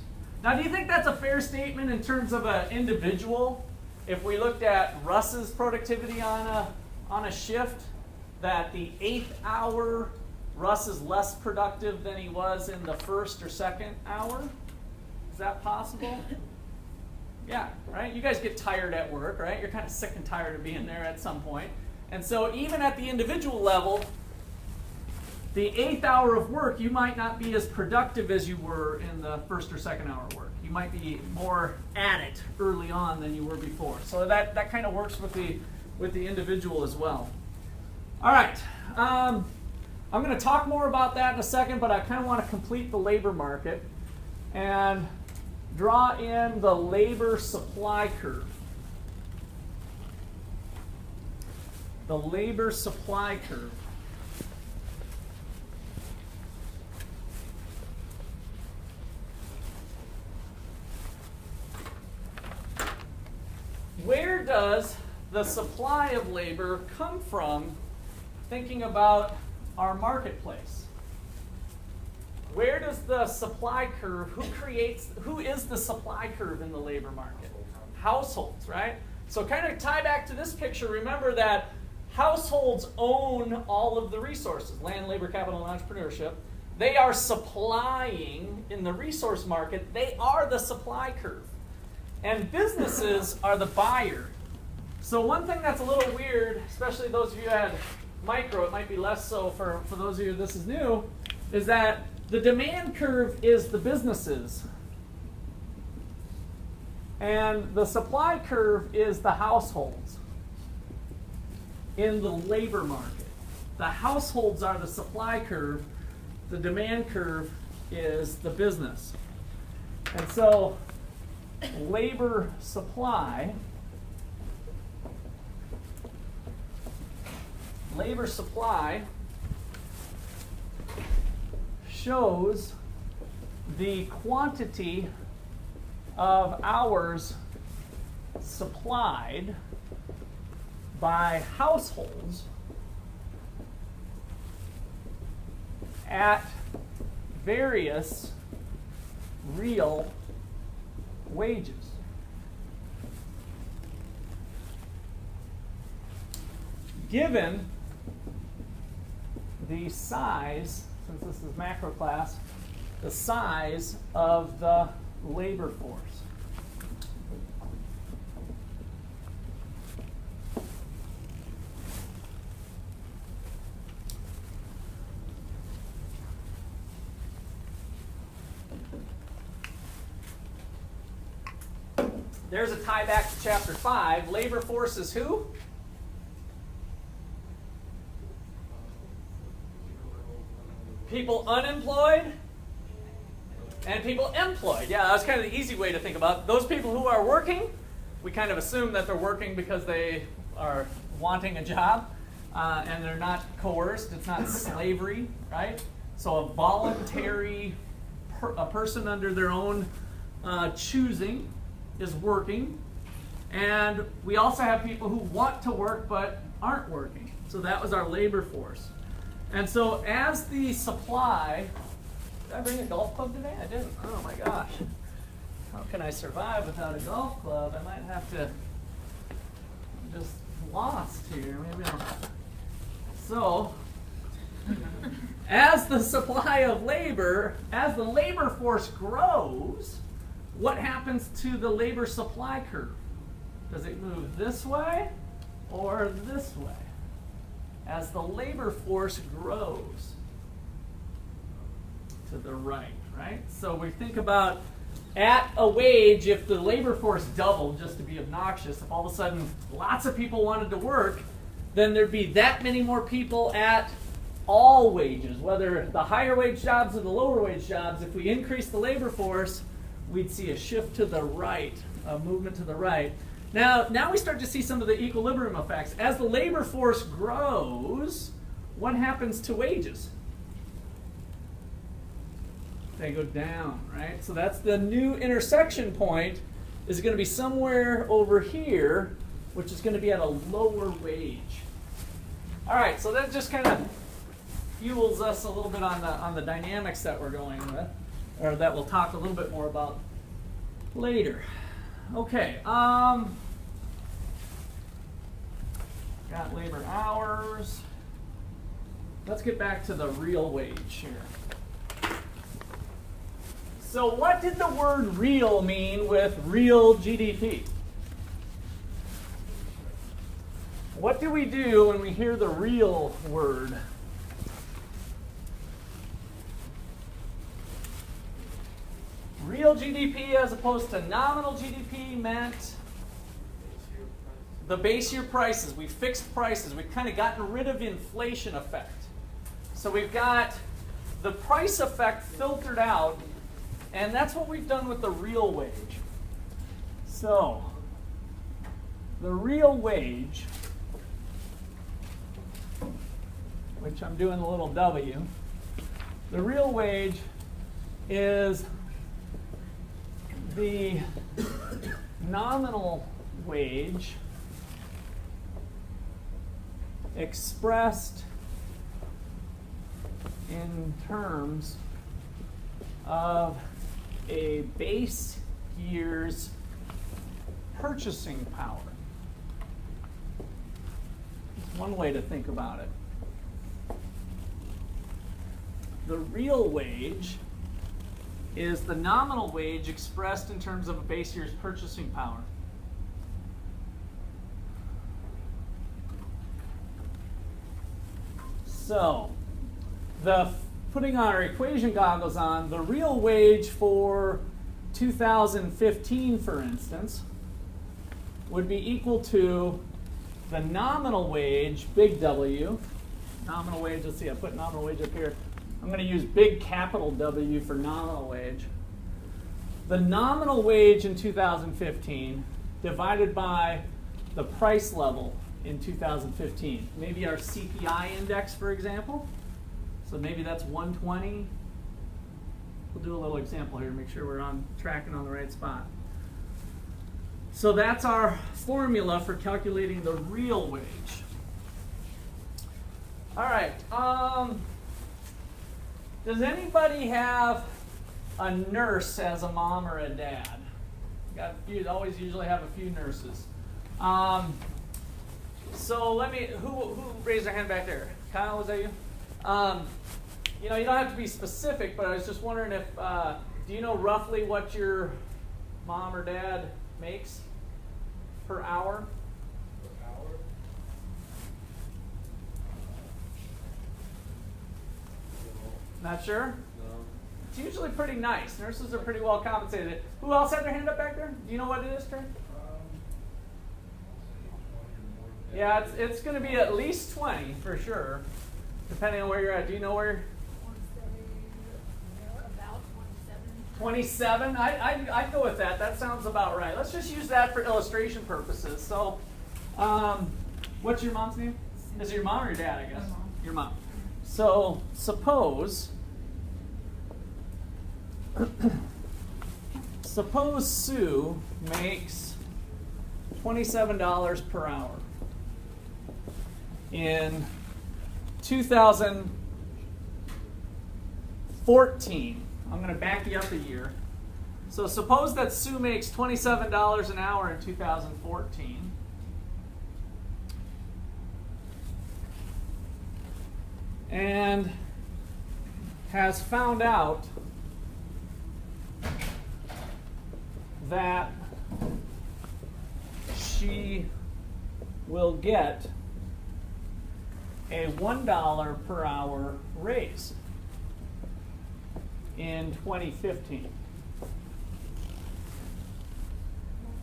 Now, do you think that's a fair statement in terms of an individual? If we looked at Russ's productivity on a shift, that the 8th hour, Russ is less productive than he was in the 1st or 2nd hour? Is that possible? Yeah, right? You guys get tired at work, right? You're kind of sick and tired of being there at some point. And so even at the individual level, the 8th hour of work, you might not be as productive as you were in the 1st or 2nd hour of work. You might be more at it early on than you were before. So that kind of works with the individual as well. All right. I'm going to talk more about that in a second, but I kind of want to complete the labor market and draw in the labor supply curve. The labor supply curve. Where does the supply of labor come from, thinking about our marketplace? Where does the supply curve, who is the supply curve in the labor market? Households, right? So kind of tie back to this picture, remember that households own all of the resources, land, labor, capital, and entrepreneurship. They are supplying in the resource market, they are the supply curve. And businesses are the buyer. So one thing that's a little weird, especially those of you who had micro, it might be less so for those of you this is new, is that the demand curve is the businesses. And the supply curve is the households in the labor market. The households are the supply curve. The demand curve is the business. And so labor supply shows the quantity of hours supplied by households at various real wages. Given the size, since this is macro class, the size of the labor force. There's a tie back to chapter 5. Labor force is who? People unemployed and people employed. Yeah, that's kind of the easy way to think about it. Those people who are working, we kind of assume that they're working because they are wanting a job and they're not coerced. It's not slavery, right? So a voluntary, a person under their own choosing is working. And we also have people who want to work but aren't working. So that was our labor force. And so as the supply, did I bring a golf club today? I didn't. Oh my gosh. How can I survive without a golf club? I might have to, I'm just lost here. Maybe I'll. So, as the supply of labor, as the labor force grows, what happens to the labor supply curve? Does it move this way or this way? As the labor force grows to the right, right? So we think about at a wage, if the labor force doubled, just to be obnoxious, if all of a sudden lots of people wanted to work, then there'd be that many more people at all wages, whether the higher wage jobs or the lower wage jobs. If we increase the labor force, we'd see a shift to the right, a movement to the right. Now we start to see some of the equilibrium effects. As the labor force grows, what happens to wages? They go down, right? So that's the new intersection point, is going to be somewhere over here, which is going to be at a lower wage. All right, so that just kind of fuels us a little bit on the dynamics that we're going with. or that we'll talk a little bit more about later. Okay, got labor hours. Let's get back to the real wage here. So what did the word real mean with real GDP? What do we do when we hear the real word? Real GDP as opposed to nominal GDP meant the base year prices. We fixed prices. We've kind of gotten rid of inflation effect. So we've got the price effect filtered out, and that's what we've done with the real wage. So the real wage, which I'm doing a little W, the real wage is the nominal wage expressed in terms of a base year's purchasing power. It's one way to think about it. The real wage is the nominal wage expressed in terms of a base year's purchasing power. So, putting our equation goggles on, the real wage for 2015, for instance, would be equal to the nominal wage, big W. Nominal wage, let's see, I put nominal wage up here. I'm going to use big capital W for nominal wage. The nominal wage in 2015 divided by the price level in 2015. Maybe our CPI index, for example. So maybe that's 120. We'll do a little example here, make sure we're tracking on the right spot. So that's our formula for calculating the real wage. All right. Does anybody have a nurse as a mom or a dad? Got a few, always usually have a few nurses. So let me, who raised their hand back there? Kyle, was that you? You know, you don't have to be specific, but I was just wondering if, do you know roughly what your mom or dad makes per hour? Per hour? Not sure? No. It's usually pretty nice. Nurses are pretty well compensated. Who else had their hand up back there? Do you know what it is, Trey? Yeah, it's going to be at least 20 for sure, depending on where you're at. Do you know where? About 27. I'd go with that. That sounds about right. Let's just use that for illustration purposes. So, what's your mom's name? Is it your mom or your dad, I guess? My mom. Your mom. So, suppose Sue makes $27 per hour. In 2014, I'm going to back you up a year. So suppose that Sue makes $27 an hour in 2014. And has found out that she will get a $1 per hour raise in 2015.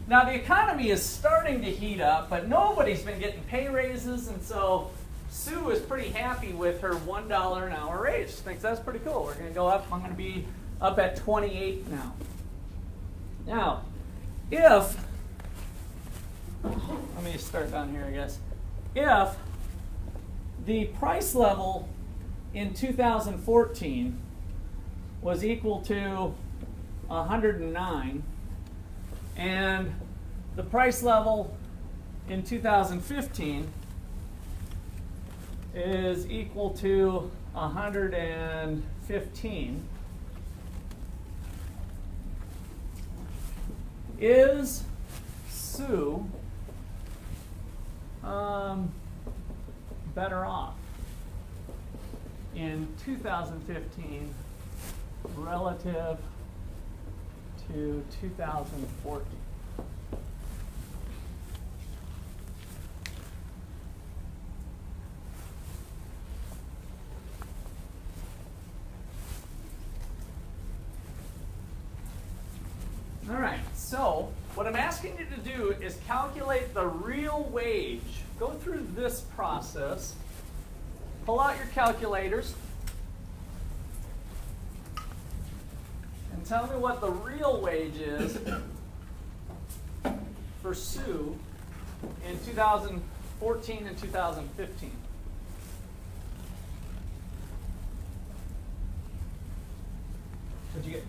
Now the economy is starting to heat up, but nobody's been getting pay raises, and so Sue is pretty happy with her $1 an hour raise. She thinks that's pretty cool. We're going to go up. I'm going to be up at 28 now. Now, if, let me start down here, I guess. If the price level in 2014 was equal to 109, and the price level in 2015 is equal to 115, Is Sue better off in 2015 relative to 2014? All right, so what I'm asking you to do is calculate the real wage. Go through this process. Pull out your calculators. And tell me what the real wage is for Sue in 2014 and 2015. What'd you get?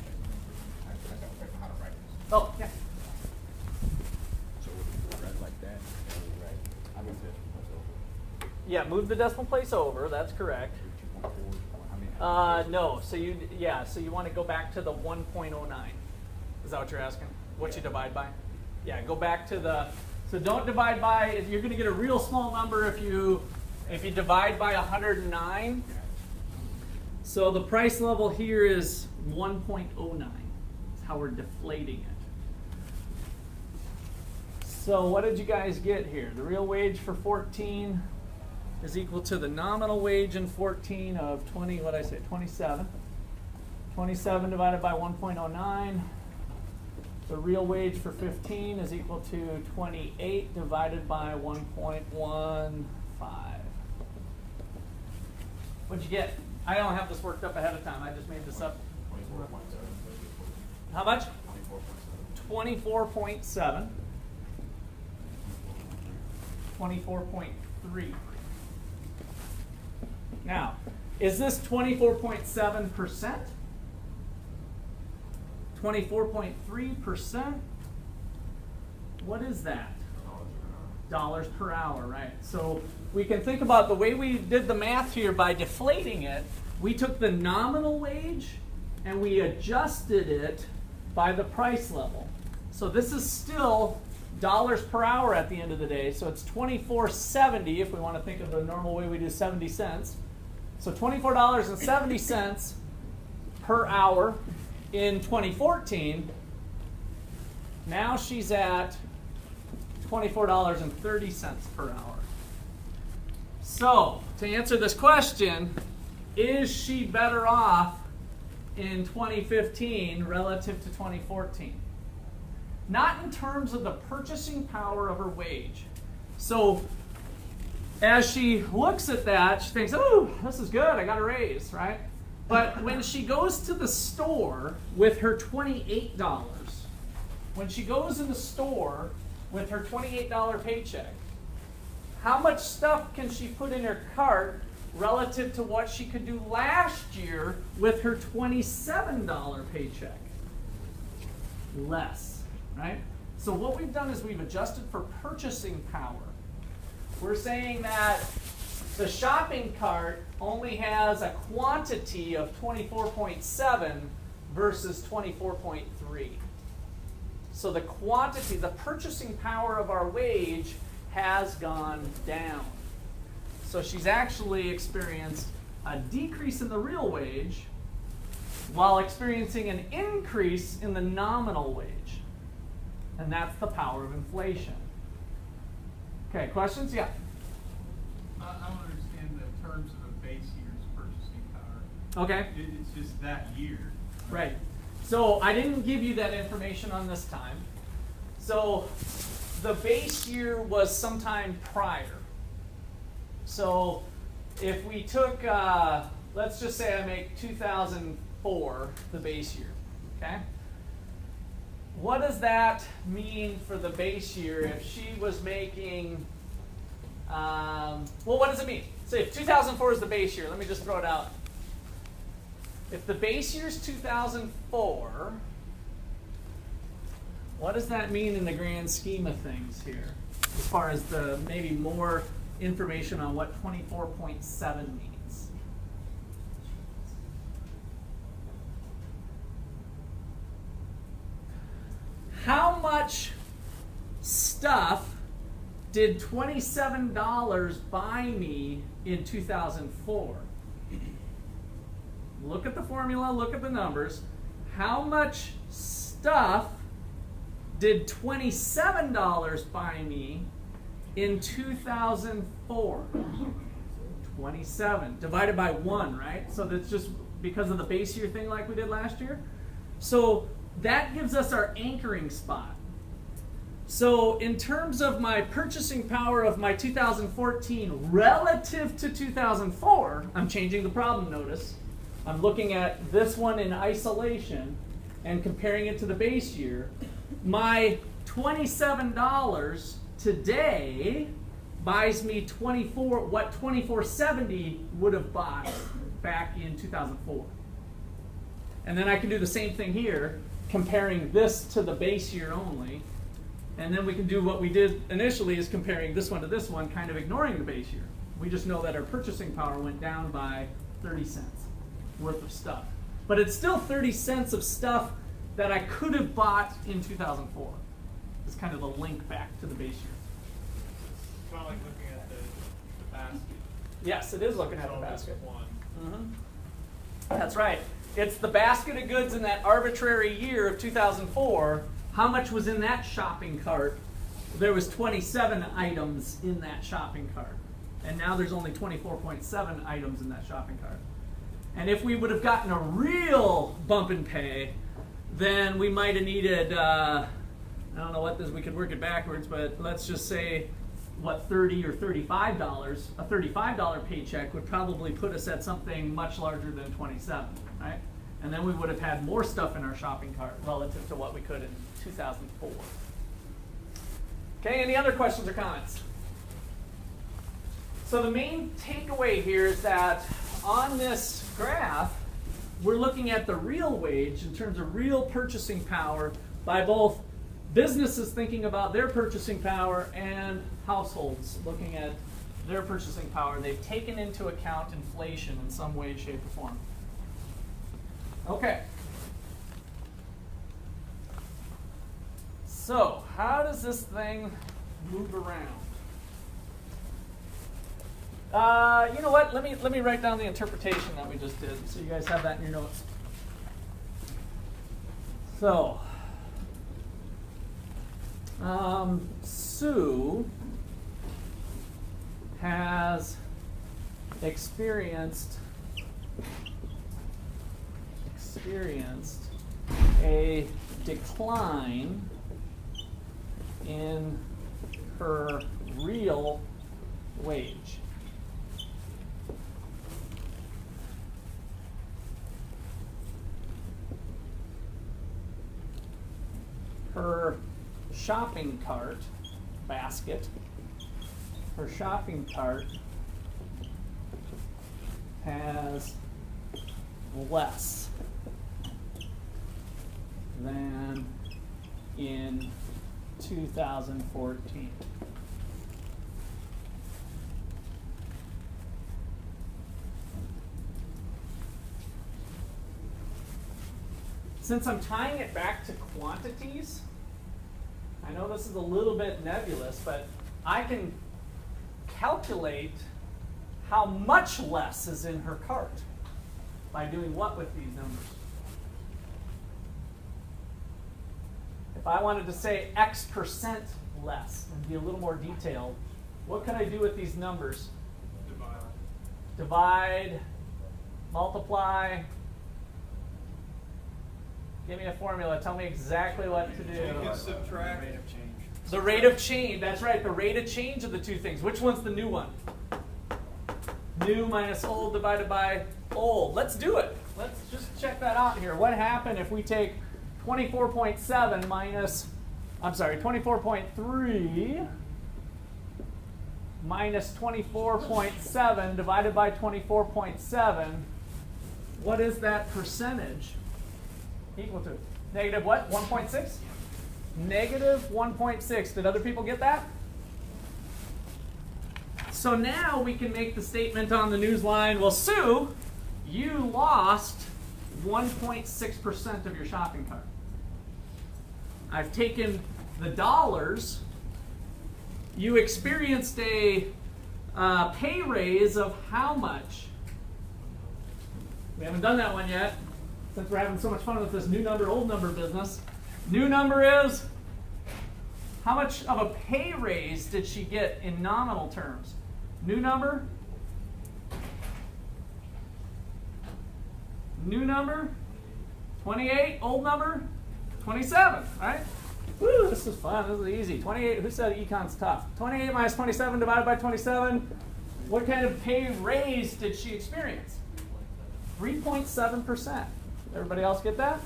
How to write this. Oh, yeah. So we read like that, and we write, I moved this over. Yeah, move the decimal place over. That's correct. 2.4, how many? No. So you want to go back to the 1.09. Is that what you're asking? What you divide by? Yeah, go back to the. So don't divide by. You're going to get a real small number if you divide by 109. So the price level here is 1.09. That's how we're deflating it. So what did you guys get here? The real wage for 14 is equal to the nominal wage in 14 of 20, what did I say, 27. 27 divided by 1.09. The real wage for 15 is equal to 28 divided by 1.15. What'd you get? I don't have this worked up ahead of time. I just made this up. 24.7. How much? 24.7. 24.7. 24.3. Now, is this 24.7%? 24.3%? What is that? Dollars per hour, right? So we can think about the way we did the math here by deflating it. We took the nominal wage and we adjusted it by the price level. So this is still dollars per hour at the end of the day. So it's $24.70 if we want to think of the normal way we do 70 cents. So $24.70 per hour in 2014. Now she's at $24.30 per hour. So to answer this question, is she better off in 2015 relative to 2014? Not in terms of the purchasing power of her wage. So as she looks at that, she thinks, oh, this is good, I got a raise, right? But when she goes to the store with her $28, when she goes in the store with her $28 paycheck, how much stuff can she put in her cart relative to what she could do last year with her $27 paycheck? Less, right? So what we've done is we've adjusted for purchasing power. We're saying that the shopping cart only has a quantity of 24.7 versus 24.3. So the quantity, the purchasing power of our wage has gone down. So she's actually experienced a decrease in the real wage while experiencing an increase in the nominal wage. And that's the power of inflation. Okay, questions? Yeah. I don't understand the terms of a base year's purchasing power. Okay. It's just that year. Right. So I didn't give you that information on this time. So the base year was sometime prior. So if we took, let's just say I make 2004 the base year, okay? What does that mean for the base year if she was making, well, what does it mean? Say if 2004 is the base year, let me just throw it out. If the base year is 2004, what does that mean in the grand scheme of things here? As far as the maybe more information on what 24.7 means. How how much stuff did $27 buy me in 2004? Look at the formula, look at the numbers. How much stuff did $27 buy me in 2004? 27 divided by 1, right? So that's just because of the base year thing like we did last year. So that gives us our anchoring spot. So in terms of my purchasing power of my 2014 relative to 2004, I'm changing the problem notice. I'm looking at this one in isolation and comparing it to the base year. My $27 today buys me what 2470 would have bought back in 2004. And then I can do the same thing here, comparing this to the base year only. And then we can do what we did initially, is comparing this one to this one, kind of ignoring the base year. We just know that our purchasing power went down by 30 cents worth of stuff. But it's still 30 cents of stuff that I could have bought in 2004. It's kind of the link back to the base year. It's kind of like looking at the basket. Yes, it is looking at the So this basket. one. Mm-hmm. That's right. It's the basket of goods in that arbitrary year of 2004. How much was in that shopping cart? There was 27 items in that shopping cart. And now there's only 24.7 items in that shopping cart. And if we would have gotten a real bump in pay, then we might have needed, I don't know what this, we could work it backwards, but let's just say, what, $30 or $35. A $35 paycheck would probably put us at something much larger than 27, right? And then we would have had more stuff in our shopping cart relative to what we could in 2004. Okay, any other questions or comments? So the main takeaway here is that on this graph, we're looking at the real wage in terms of real purchasing power by both businesses thinking about their purchasing power and households looking at their purchasing power. They've taken into account inflation in some way, shape, or form. Okay. So, how does this thing move around? You know what? Let me write down the interpretation that we just did, so you guys have that in your notes. So, Sue has experienced a decline in her real wage. Her shopping cart basket, her shopping cart has less than in 2014. Since I'm tying it back to quantities, I know this is a little bit nebulous, but I can calculate how much less is in her cart by doing what with these numbers? If I wanted to say X% less and be a little more detailed, what could I do with these numbers? Divide, multiply. Give me a formula. Tell me exactly what to do. You can subtract. Rate of change. The rate of change. That's right. The rate of change of the two things. Which one's the new one? New minus old divided by old. Let's do it. Let's just check that out here. What happened if we take 24.7 minus, 24.3 minus 24.7 divided by 24.7. What is that percentage equal to? Negative what? 1.6? Negative 1.6. Did other people get that? So now we can make the statement on the news line, well, Sue, you lost 1.6% of your shopping cart. I've taken the dollars. You experienced a pay raise of how much? We haven't done that one yet, since we're having so much fun with this new number, old number business. New number is, how much of a pay raise did she get in nominal terms? New number? New number? 28. Old number? 27, right? Woo, this is fun. This is easy. 28, who said econ's tough? 28 minus 27 divided by 27. What kind of pay raise did she experience? 3.7%. Everybody else get that?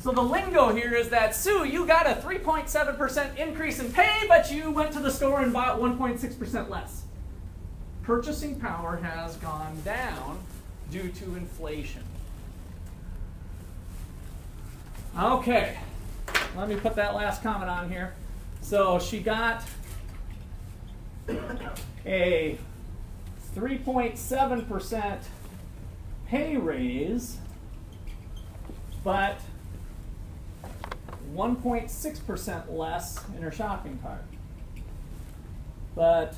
So the lingo here is that, Sue, you got a 3.7% increase in pay, but you went to the store and bought 1.6% less. Purchasing power has gone down due to inflation. Okay, let me put that last comment on here. So she got a 3.7% pay raise, but 1.6% less in her shopping cart. But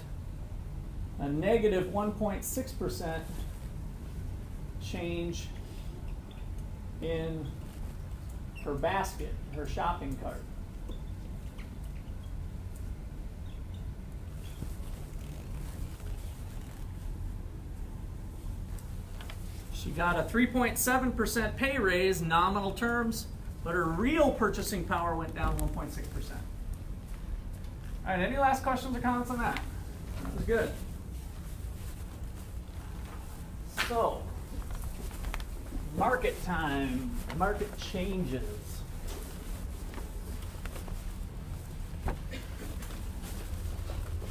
a negative 1.6% change in her basket, her shopping cart. She got a 3.7% pay raise, nominal terms, but her real purchasing power went down 1.6%. All right, any last questions or comments on that? That was good. So, market time, market changes.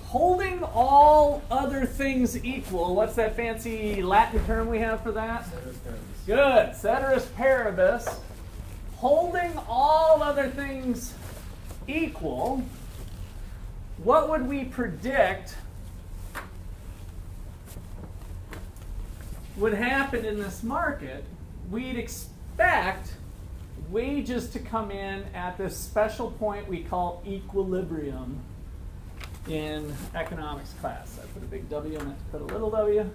Holding all other things equal, what's that fancy Latin term we have for that? Ceteris paribus. Good, ceteris paribus. Holding all other things equal, what would we predict would happen in this market? We'd expect wages to come in at this special point we call equilibrium in economics class. I put a big W and I put a little w.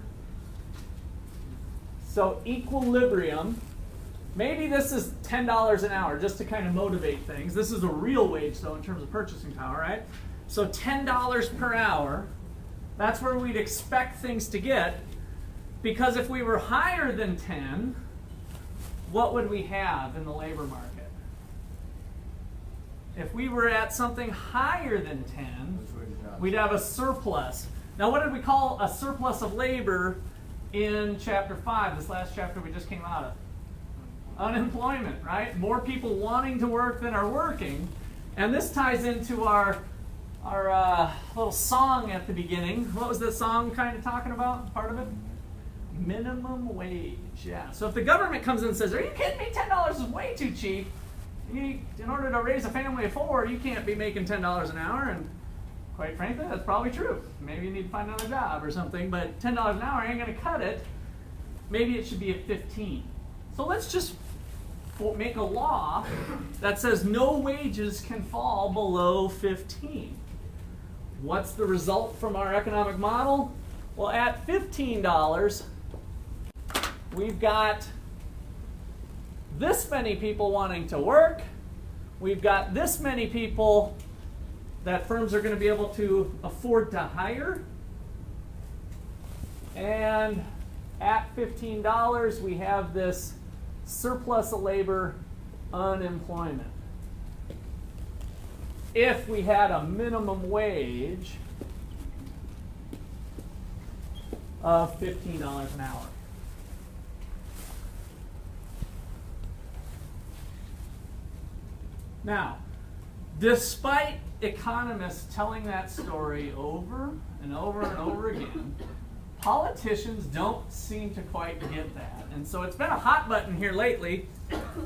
So equilibrium, maybe this is $10 an hour just to kind of motivate things. This is a real wage though in terms of purchasing power, right? So $10 per hour, that's where we'd expect things to get, because if we were higher than 10, what would we have in the labor market? If we were at something higher than 10, we'd have a surplus. Now, what did we call a surplus of labor in chapter 5, this last chapter we just came out of? Unemployment, right? More people wanting to work than are working. And this ties into our little song at the beginning. What was the song kind of talking about, part of it? Minimum wage, yeah. So if the government comes in and says, are you kidding me? $10 is way too cheap. In order to raise a family of 4, you can't be making $10 an hour. And quite frankly, that's probably true. Maybe you need to find another job or something, but $10 an hour ain't going to cut it. Maybe it should be at 15. So let's just make a law that says no wages can fall below 15. What's the result from our economic model? Well, at $15, we've got this many people wanting to work. We've got this many people that firms are going to be able to afford to hire. And at $15, we have this surplus of labor unemployment. If we had a minimum wage of $15 an hour. Now, despite economists telling that story over and over and over again, politicians don't seem to quite get that. And so it's been a hot button here lately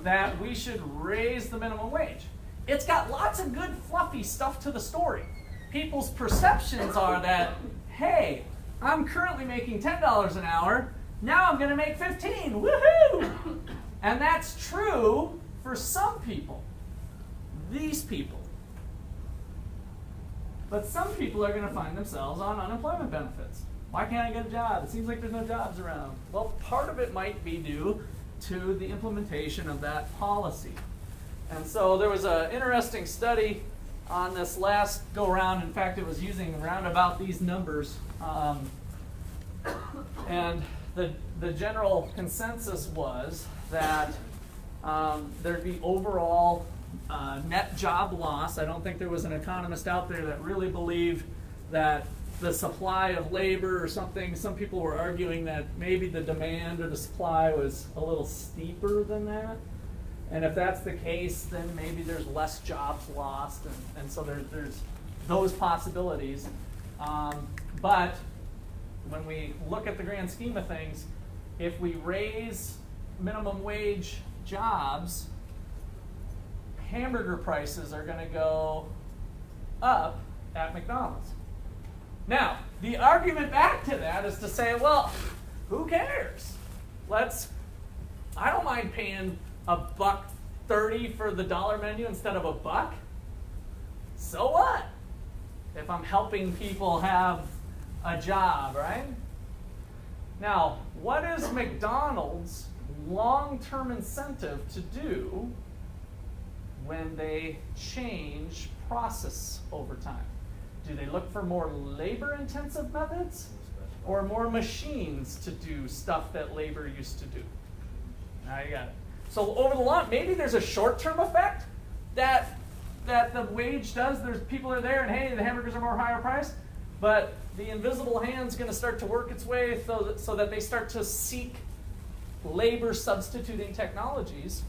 that we should raise the minimum wage. It's got lots of good fluffy stuff to the story. People's perceptions are that, hey, I'm currently making $10 an hour, now I'm going to make 15, woohoo! And that's true for some people. these people. But some people are going to find themselves on unemployment benefits. Why can't I get a job? It seems like there's no jobs around. Well, part of it might be due to the implementation of that policy. And so there was an interesting study on this last go-round. In fact, it was using around about these numbers. And the general consensus was that there'd be overall net job loss. I don't think there was an economist out there that really believed that the supply of labor or something. Some people were arguing that maybe the demand or the supply was a little steeper than that. And if that's the case, then maybe there's less jobs lost. And so there's those possibilities. But when we look at the grand scheme of things, if we raise minimum wage jobs, hamburger prices are going to go up at McDonald's. Now, the argument back to that is to say, well, who cares? I don't mind paying $1.30 for the dollar menu instead of $1. So what? If I'm helping people have a job, right? Now, what is McDonald's long-term incentive to do when they change process over time? Do they look for more labor-intensive methods or more machines to do stuff that labor used to do? Now you got it. So over the long, maybe there's a short-term effect that the wage does. There's people are there and hey, the hamburgers are more higher priced, but the invisible hand's going to start to work its way so that they start to seek labor substituting technologies.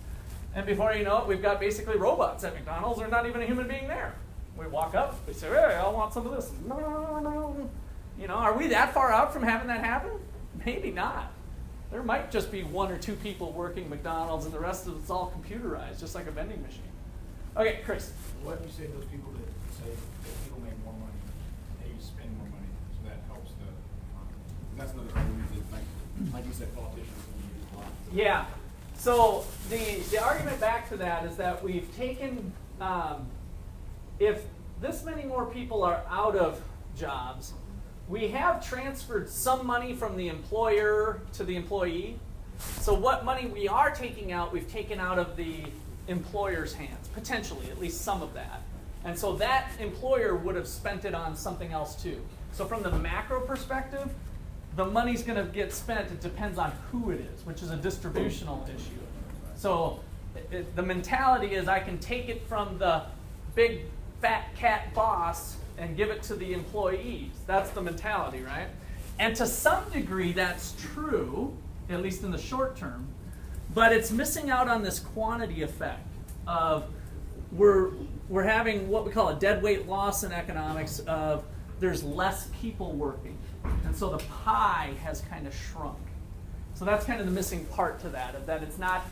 And before you know it, we've got basically robots at McDonald's. There's not even a human being there. We walk up, we say, hey, I want some of this. You know, are we that far out from having that happen? Maybe not. There might just be 1 or 2 people working McDonald's and the rest of it's all computerized, just like a vending machine. Okay, Chris. Why do you say those people that say that people make more money, they spend more money, so that helps the economy? That's another argument, like you said, politicians use a lot. Yeah. So the argument back to that is that we've taken, if this many more people are out of jobs, we have transferred some money from the employer to the employee. So what money we are taking out, we've taken out of the employer's hands, potentially, at least some of that. And so that employer would have spent it on something else too. So from the macro perspective, the money's going to get spent. It depends on who it is, which is a distributional issue. So the mentality is I can take it from the big fat cat boss and give it to the employees. That's the mentality, right? And to some degree, that's true, at least in the short term. But it's missing out on this quantity effect of we're having what we call a dead weight loss in economics of there's less people working. And so the pie has kind of shrunk. So that's kind of the missing part to that, of that it's not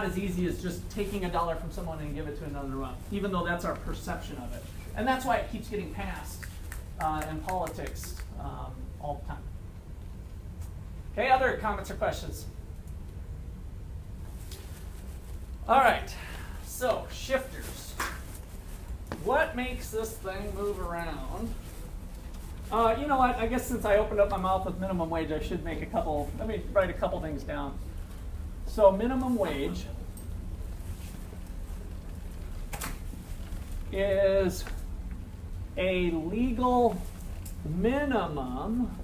as easy as just taking $1 from someone and give it to another one, even though that's our perception of it. And that's why it keeps getting passed in politics all the time. Okay, other comments or questions? All right, so shifters. What makes this thing move around? You know what, I guess since I opened up my mouth with minimum wage, I should make let me write a couple things down. So minimum wage is a legal minimum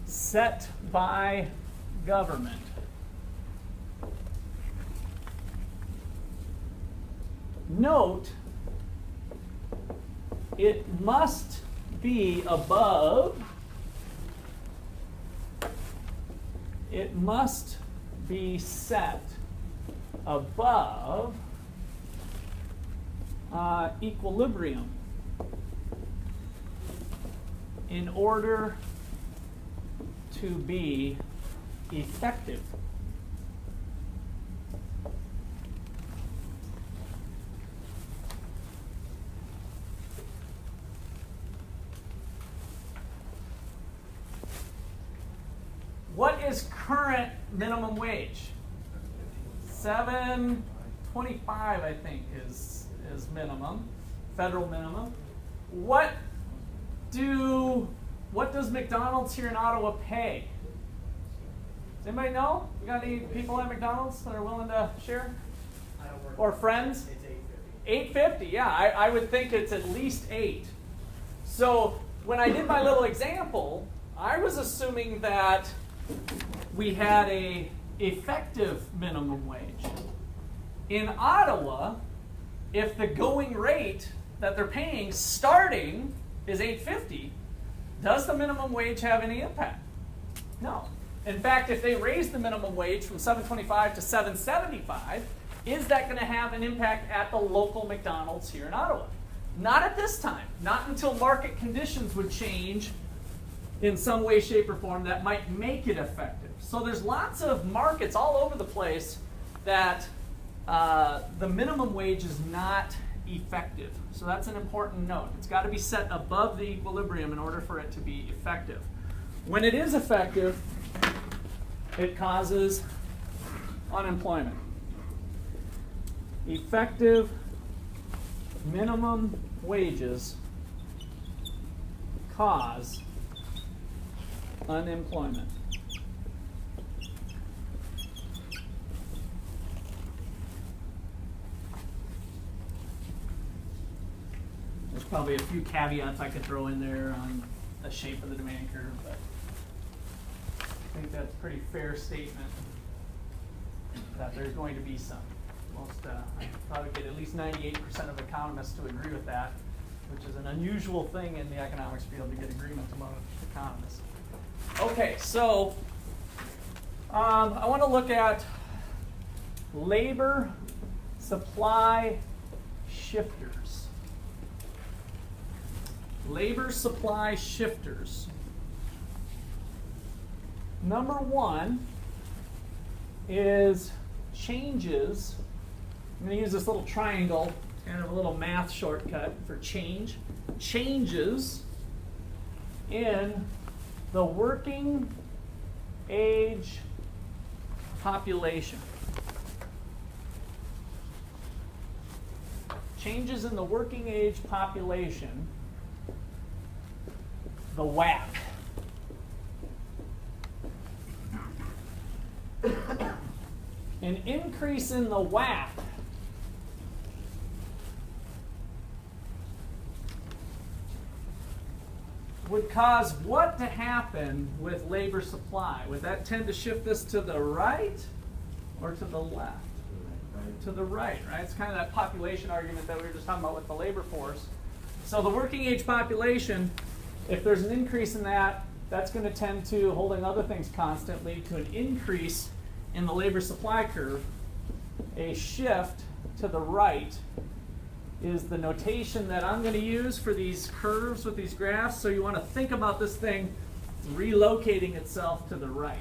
set by government. Note, it must be above, it must be set above equilibrium in order to be effective. What is current minimum wage? $7.25. 725, I think, is minimum, federal minimum. What does McDonald's here in Ottawa pay? Does anybody know? We got any people at McDonald's that are willing to share? I don't work. Or friends? It's $8.50. $8.50, yeah, I would think it's at least $8. So when I did my little example, I was assuming that we had a effective minimum wage. In Ottawa, if the going rate that they're paying starting is $8.50, does the minimum wage have any impact? No. In fact, if they raise the minimum wage from $7.25 to $7.75, is that going to have an impact at the local McDonald's here in Ottawa? Not at this time. Not until market conditions would change in some way, shape, or form that might make it effective. So there's lots of markets all over the place that the minimum wage is not effective. So that's an important note. It's got to be set above the equilibrium in order for it to be effective. When it is effective, it causes unemployment. Effective minimum wages cause unemployment. There's probably a few caveats I could throw in there on the shape of the demand curve, but I think that's a pretty fair statement that there's going to be some. I probably get at least 98% of economists to agree with that, which is an unusual thing in the economics field to get agreement among economists. Okay, so I want to look at labor supply shifters. Labor supply shifters. Number one is changes. I'm going to use this little triangle, kind of a little math shortcut for change. Changes in the working age population. Changes in the working age population, the WAP. An increase in the WAP would cause what to happen with labor supply? Would that tend to shift this to the right or to the left? To the right, right? It's kind of that population argument that we were just talking about with the labor force. So the working age population, if there's an increase in that, that's going to tend to, holding other things constant, lead to an increase in the labor supply curve. A shift to the right is the notation that I'm going to use for these curves with these graphs. So you want to think about this thing relocating itself to the right.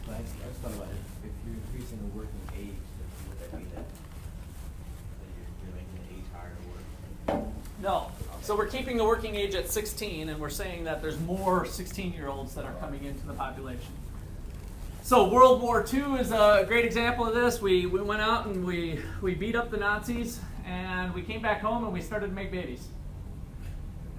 I just thought about it. If you're increasing the working age, would that mean that you're making the age higher to work? No. So we're keeping the working age at 16, and we're saying that there's more 16-year-olds that are coming into the population. So World War II is a great example of this. We went out and we beat up the Nazis, and we came back home and we started to make babies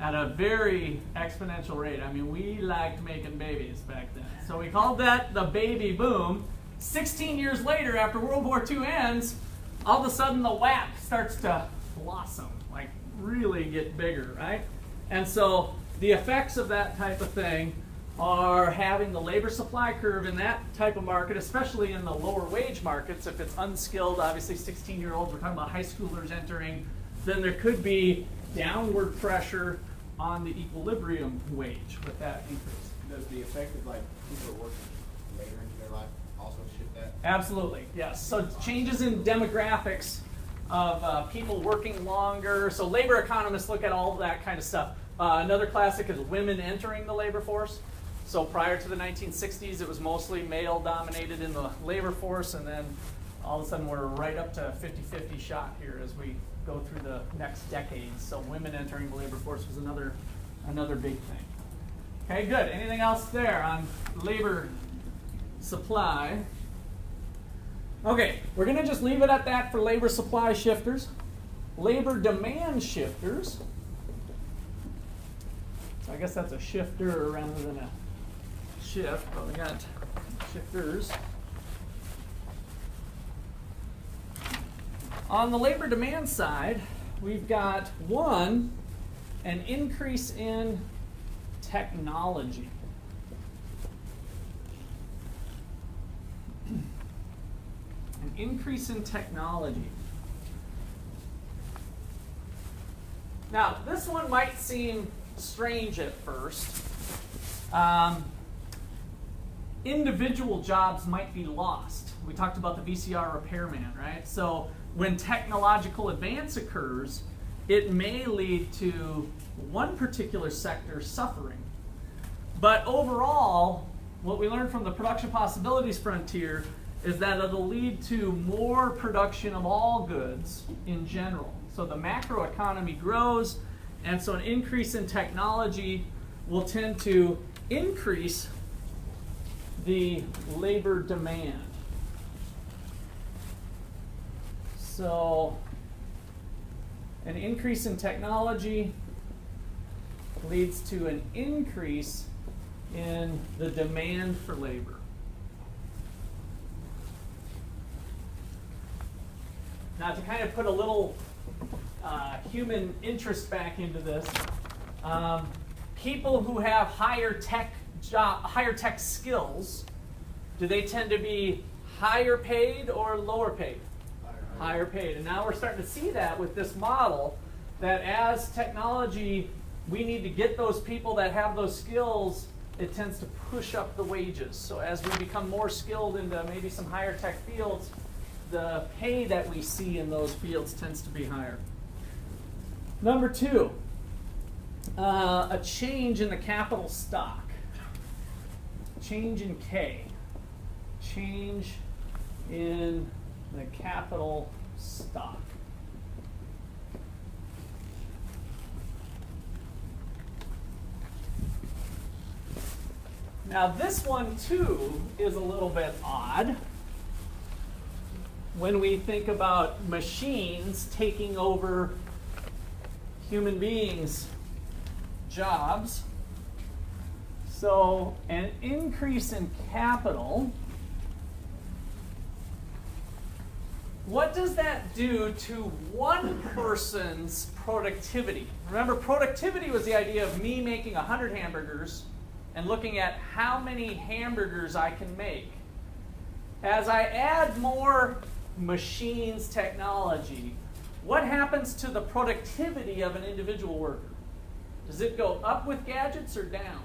at a very exponential rate. I mean, we liked making babies back then. So we called that the baby boom. 16 years later, after World War II ends, all of a sudden the WAP starts to blossom, like really get bigger, right? And so the effects of that type of thing are having the labor supply curve in that type of market, especially in the lower wage markets. If it's unskilled, obviously 16-year-olds, we're talking about high schoolers entering, then there could be downward pressure on the equilibrium wage with that increase. Does the effect of like people are working later into their life also shift that? Absolutely, yes. So changes in demographics of people working longer. So labor economists look at all that kind of stuff. Another classic is women entering the labor force. So prior to the 1960s, it was mostly male-dominated in the labor force, and then all of a sudden we're right up to 50-50 shot here as we go through the next decades. So women entering the labor force was another big thing. Okay, good. Anything else there on labor supply? Okay, we're going to just leave it at that for labor supply shifters. Labor demand shifters. So I guess that's a shifter rather than a shift, but we got shifters. On the labor demand side, we've got one, an increase in technology. An increase in technology. Now, this one might seem strange at first. Individual jobs might be lost. We talked about the VCR repairman, right? So when technological advance occurs, it may lead to one particular sector suffering. But overall, what we learned from the production possibilities frontier is that it'll lead to more production of all goods in general. So the macroeconomy grows, and so an increase in technology will tend to increase the labor demand. So an increase in technology leads to an increase in the demand for labor. Now, to kind of put a little human interest back into this, people who have higher tech skills, do they tend to be higher paid or lower paid? Higher paid. And now we're starting to see that with this model, that as technology, we need to get those people that have those skills, it tends to push up the wages. So as we become more skilled into maybe some higher tech fields, the pay that we see in those fields tends to be higher. Number two, a change in the capital stock. Change in K. Change in the capital stock. Now this one too is a little bit odd when we think about machines taking over human beings' jobs. So an increase in capital, what does that do to one person's productivity? Remember, productivity was the idea of me making 100 hamburgers and looking at how many hamburgers I can make. As I add more machines, technology, what happens to the productivity of an individual worker? Does it go up with gadgets or down?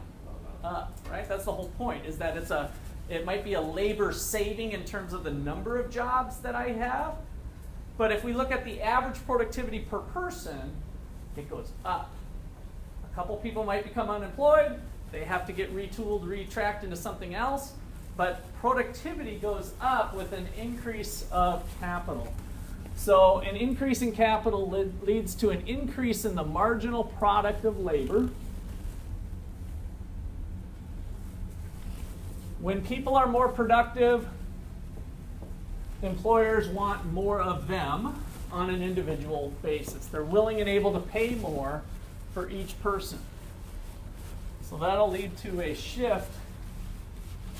Up, right? That's the whole point, is that it might be a labor saving in terms of the number of jobs that I have, but if we look at the average productivity per person, it goes up. A couple people might become unemployed, they have to get retooled, retracked into something else, but productivity goes up with an increase of capital. So an increase in capital leads to an increase in the marginal product of labor. When people are more productive, employers want more of them on an individual basis. They're willing and able to pay more for each person. So that'll lead to a shift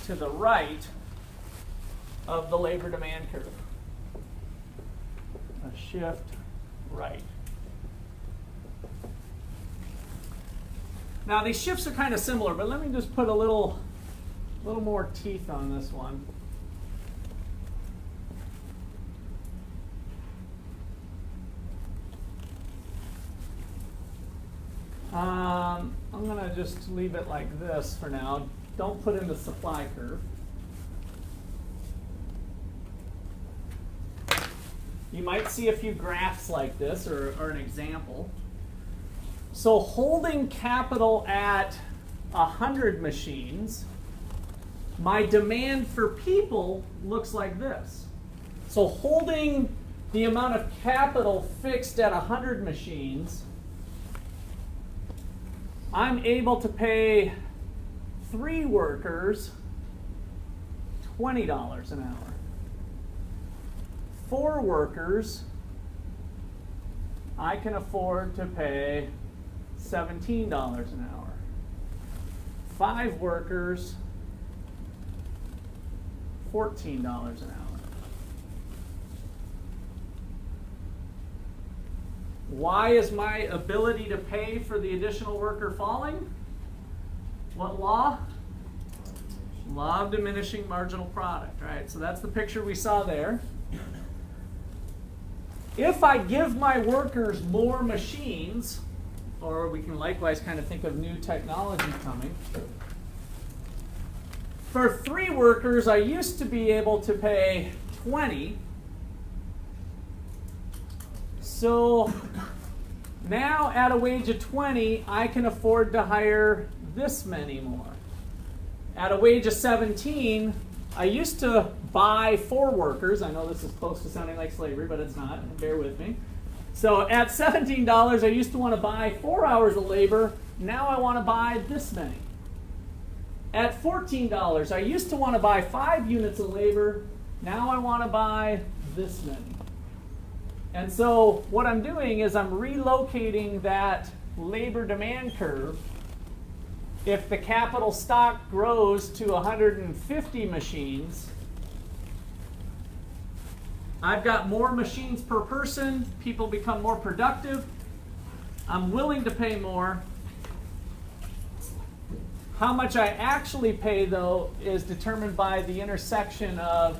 to the right of the labor demand curve. A shift right. Now these shifts are kind of similar, but let me just put a little more teeth on this one. I'm going to just leave it like this for now. Don't put in the supply curve. You might see a few graphs like this, or an example. So holding capital at 100 machines, my demand for people looks like this. So holding the amount of capital fixed at 100 machines, I'm able to pay 3 workers $20 an hour. 4 workers, I can afford to pay $17 an hour. 5 workers, $14 an hour. Why is my ability to pay for the additional worker falling? What law? Law of diminishing marginal product, right? So that's the picture we saw there. If I give my workers more machines, or we can likewise kind of think of new technology coming. For 3 workers, I used to be able to pay 20. So now at a wage of 20, I can afford to hire this many more. At a wage of 17, I used to buy 4 workers. I know this is close to sounding like slavery, but it's not. Bear with me. So at $17, I used to want to buy 4 hours of labor. Now I want to buy this many. At $14, I used to want to buy 5 units of labor. Now I want to buy this many. And so what I'm doing is I'm relocating that labor demand curve. If the capital stock grows to 150 machines, I've got more machines per person, people become more productive, I'm willing to pay more. How much I actually pay, though, is determined by the intersection of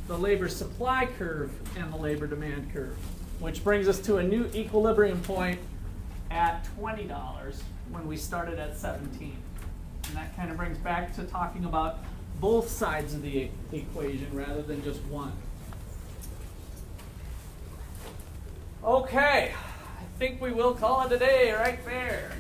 the labor supply curve and the labor demand curve, which brings us to a new equilibrium point at $20 when we started at 17. And that kind of brings back to talking about both sides of the equation rather than just one. Okay, I think we will call it a day right there.